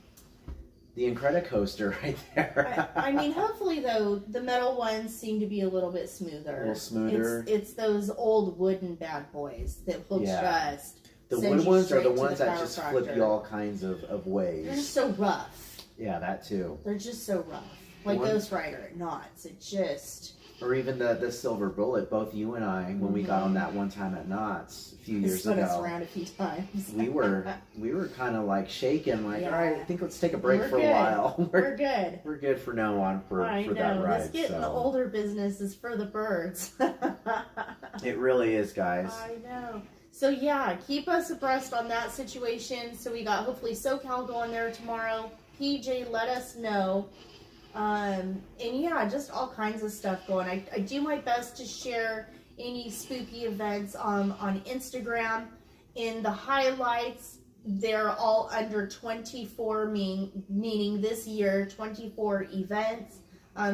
Incredicoaster right there. I mean, hopefully though, the metal ones seem to be a little bit smoother. A little smoother. It's those old wooden bad boys that will Yeah. just The send wood you ones are straight the to ones that chiropractor. just flip you all kinds of They're just ways. so rough. Yeah, that too. They're just so rough. Like One- Ghost Rider at Knott's. It just Or even the Silver Bullet, both you and I, when we got on that one time at Knott's a few years Spun us ago, around a few times. we were kind of like shaking, like, Yeah. all right, I think let's take a break We're for good. a while. We're good. We're good for now on for I that know. ride. This getting the So. older business is for the birds. It really is, guys. I know. So yeah, keep us abreast on that situation. So we got hopefully SoCal going there tomorrow. PJ, let us know. And yeah, just all kinds of stuff going. I do my best to share any spooky events on Instagram. In the highlights, they're all under 24, meaning this year, 24 events.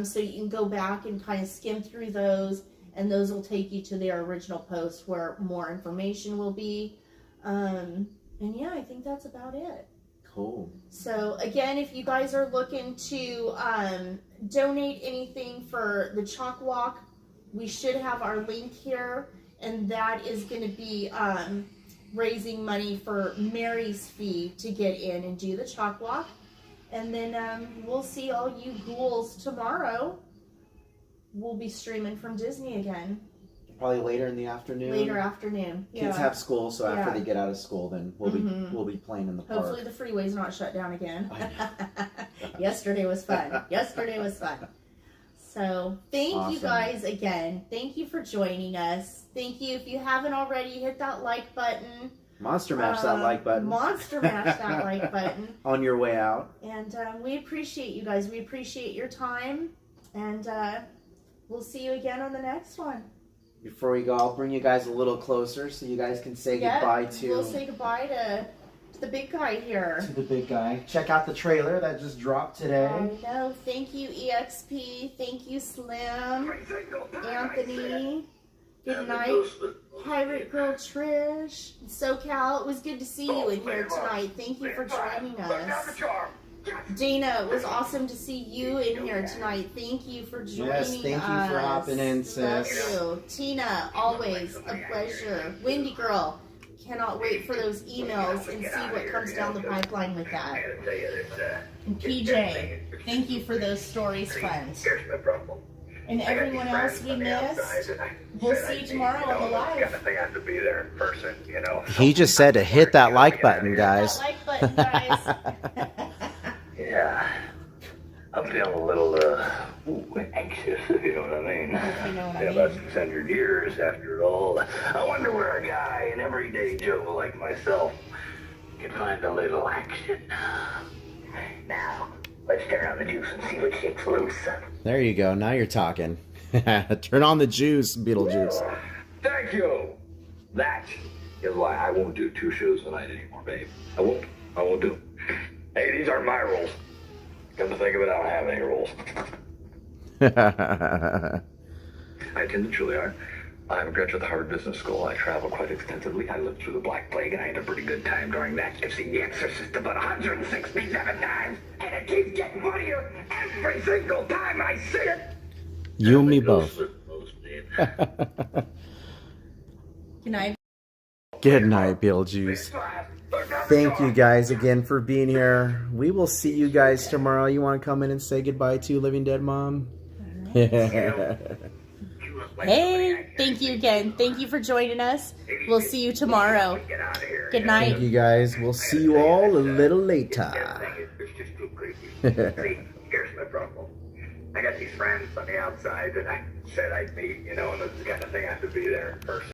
So you can go back and kind of skim through those, and those will take you to their original post where more information will be. And yeah, I think that's about it. Cool. So again, if you guys are looking to donate anything for the Chalk Walk, we should have our link here, and that is going to be raising money for Mary's fee to get in and do the Chalk Walk. And then we'll see all you ghouls tomorrow. We'll be streaming from Disney again. Probably later in the afternoon. Later afternoon. Kids have school, so after Yeah. they get out of school, then we'll be playing in the park. Hopefully the freeway's not shut down again. I know. Yesterday was fun. Yesterday was fun. So thank you Awesome. guys again. Thank you for joining us. Thank you. If you haven't already, hit that like button. Monster Mash that like button Monster Mash that like button. on your way out. And we appreciate you guys. We appreciate your time. And we'll see you again on the next one. Before we go, I'll bring you guys a little closer so you guys can say goodbye to, We'll say goodbye to the big guy here. to the big guy. Check out the trailer that just dropped today. I know. Thank you, EXP. Thank you, Slim. Anthony. Good night. Pirate Girl Trish. SoCal, it was good to see you in here tonight. Thank you for joining us. Dana, it was awesome to see you in here tonight. Thank you for joining us. Yes, thank you for hopping in, Love sis. you. Tina, always a pleasure. Windy Girl, cannot wait for those emails and see what comes down the pipeline with that. And PJ, thank you for those stories, friends. Here's my problem. And everyone else we missed, we'll see you tomorrow on the live. I have to be there in person, you know. He just said to hit that like button, guys. That like button, guys. Yeah. I'm feeling a little, anxious, if you know what I mean. If you know what I Yeah, mean. about 600 years after all. I wonder where a guy, an everyday Joe like myself, can find a little action. Now, let's turn on the juice and see what shakes loose. There you go. Now you're talking. Turn on the juice, Beetlejuice. Thank you. That is why I won't do 2 shows a night anymore, babe. I won't do them. Hey, these aren't my rules. Come to think of it, I don't have any rules. I tend to truly are. I'm a graduate of the Harvard Business School. I travel quite extensively. I lived through the Black Plague, and I had a pretty good time during that. I've seen The Exorcist about 167 times, and it keeps getting funnier every single time I see it. You and me both. Good night. Good night, Beetlejuice. Thank you guys again for being here. We will see you guys tomorrow. You want to come in and say goodbye to Living Dead Mom? Hey, thank you again. Thank you for joining us. We'll see you tomorrow. Good night. Thank you guys. We'll see you all a little later. It's just too creepy. See, here's my problem. I got these friends on the outside that I said I'd meet, you know, and this is the kind of thing I have to be there in person.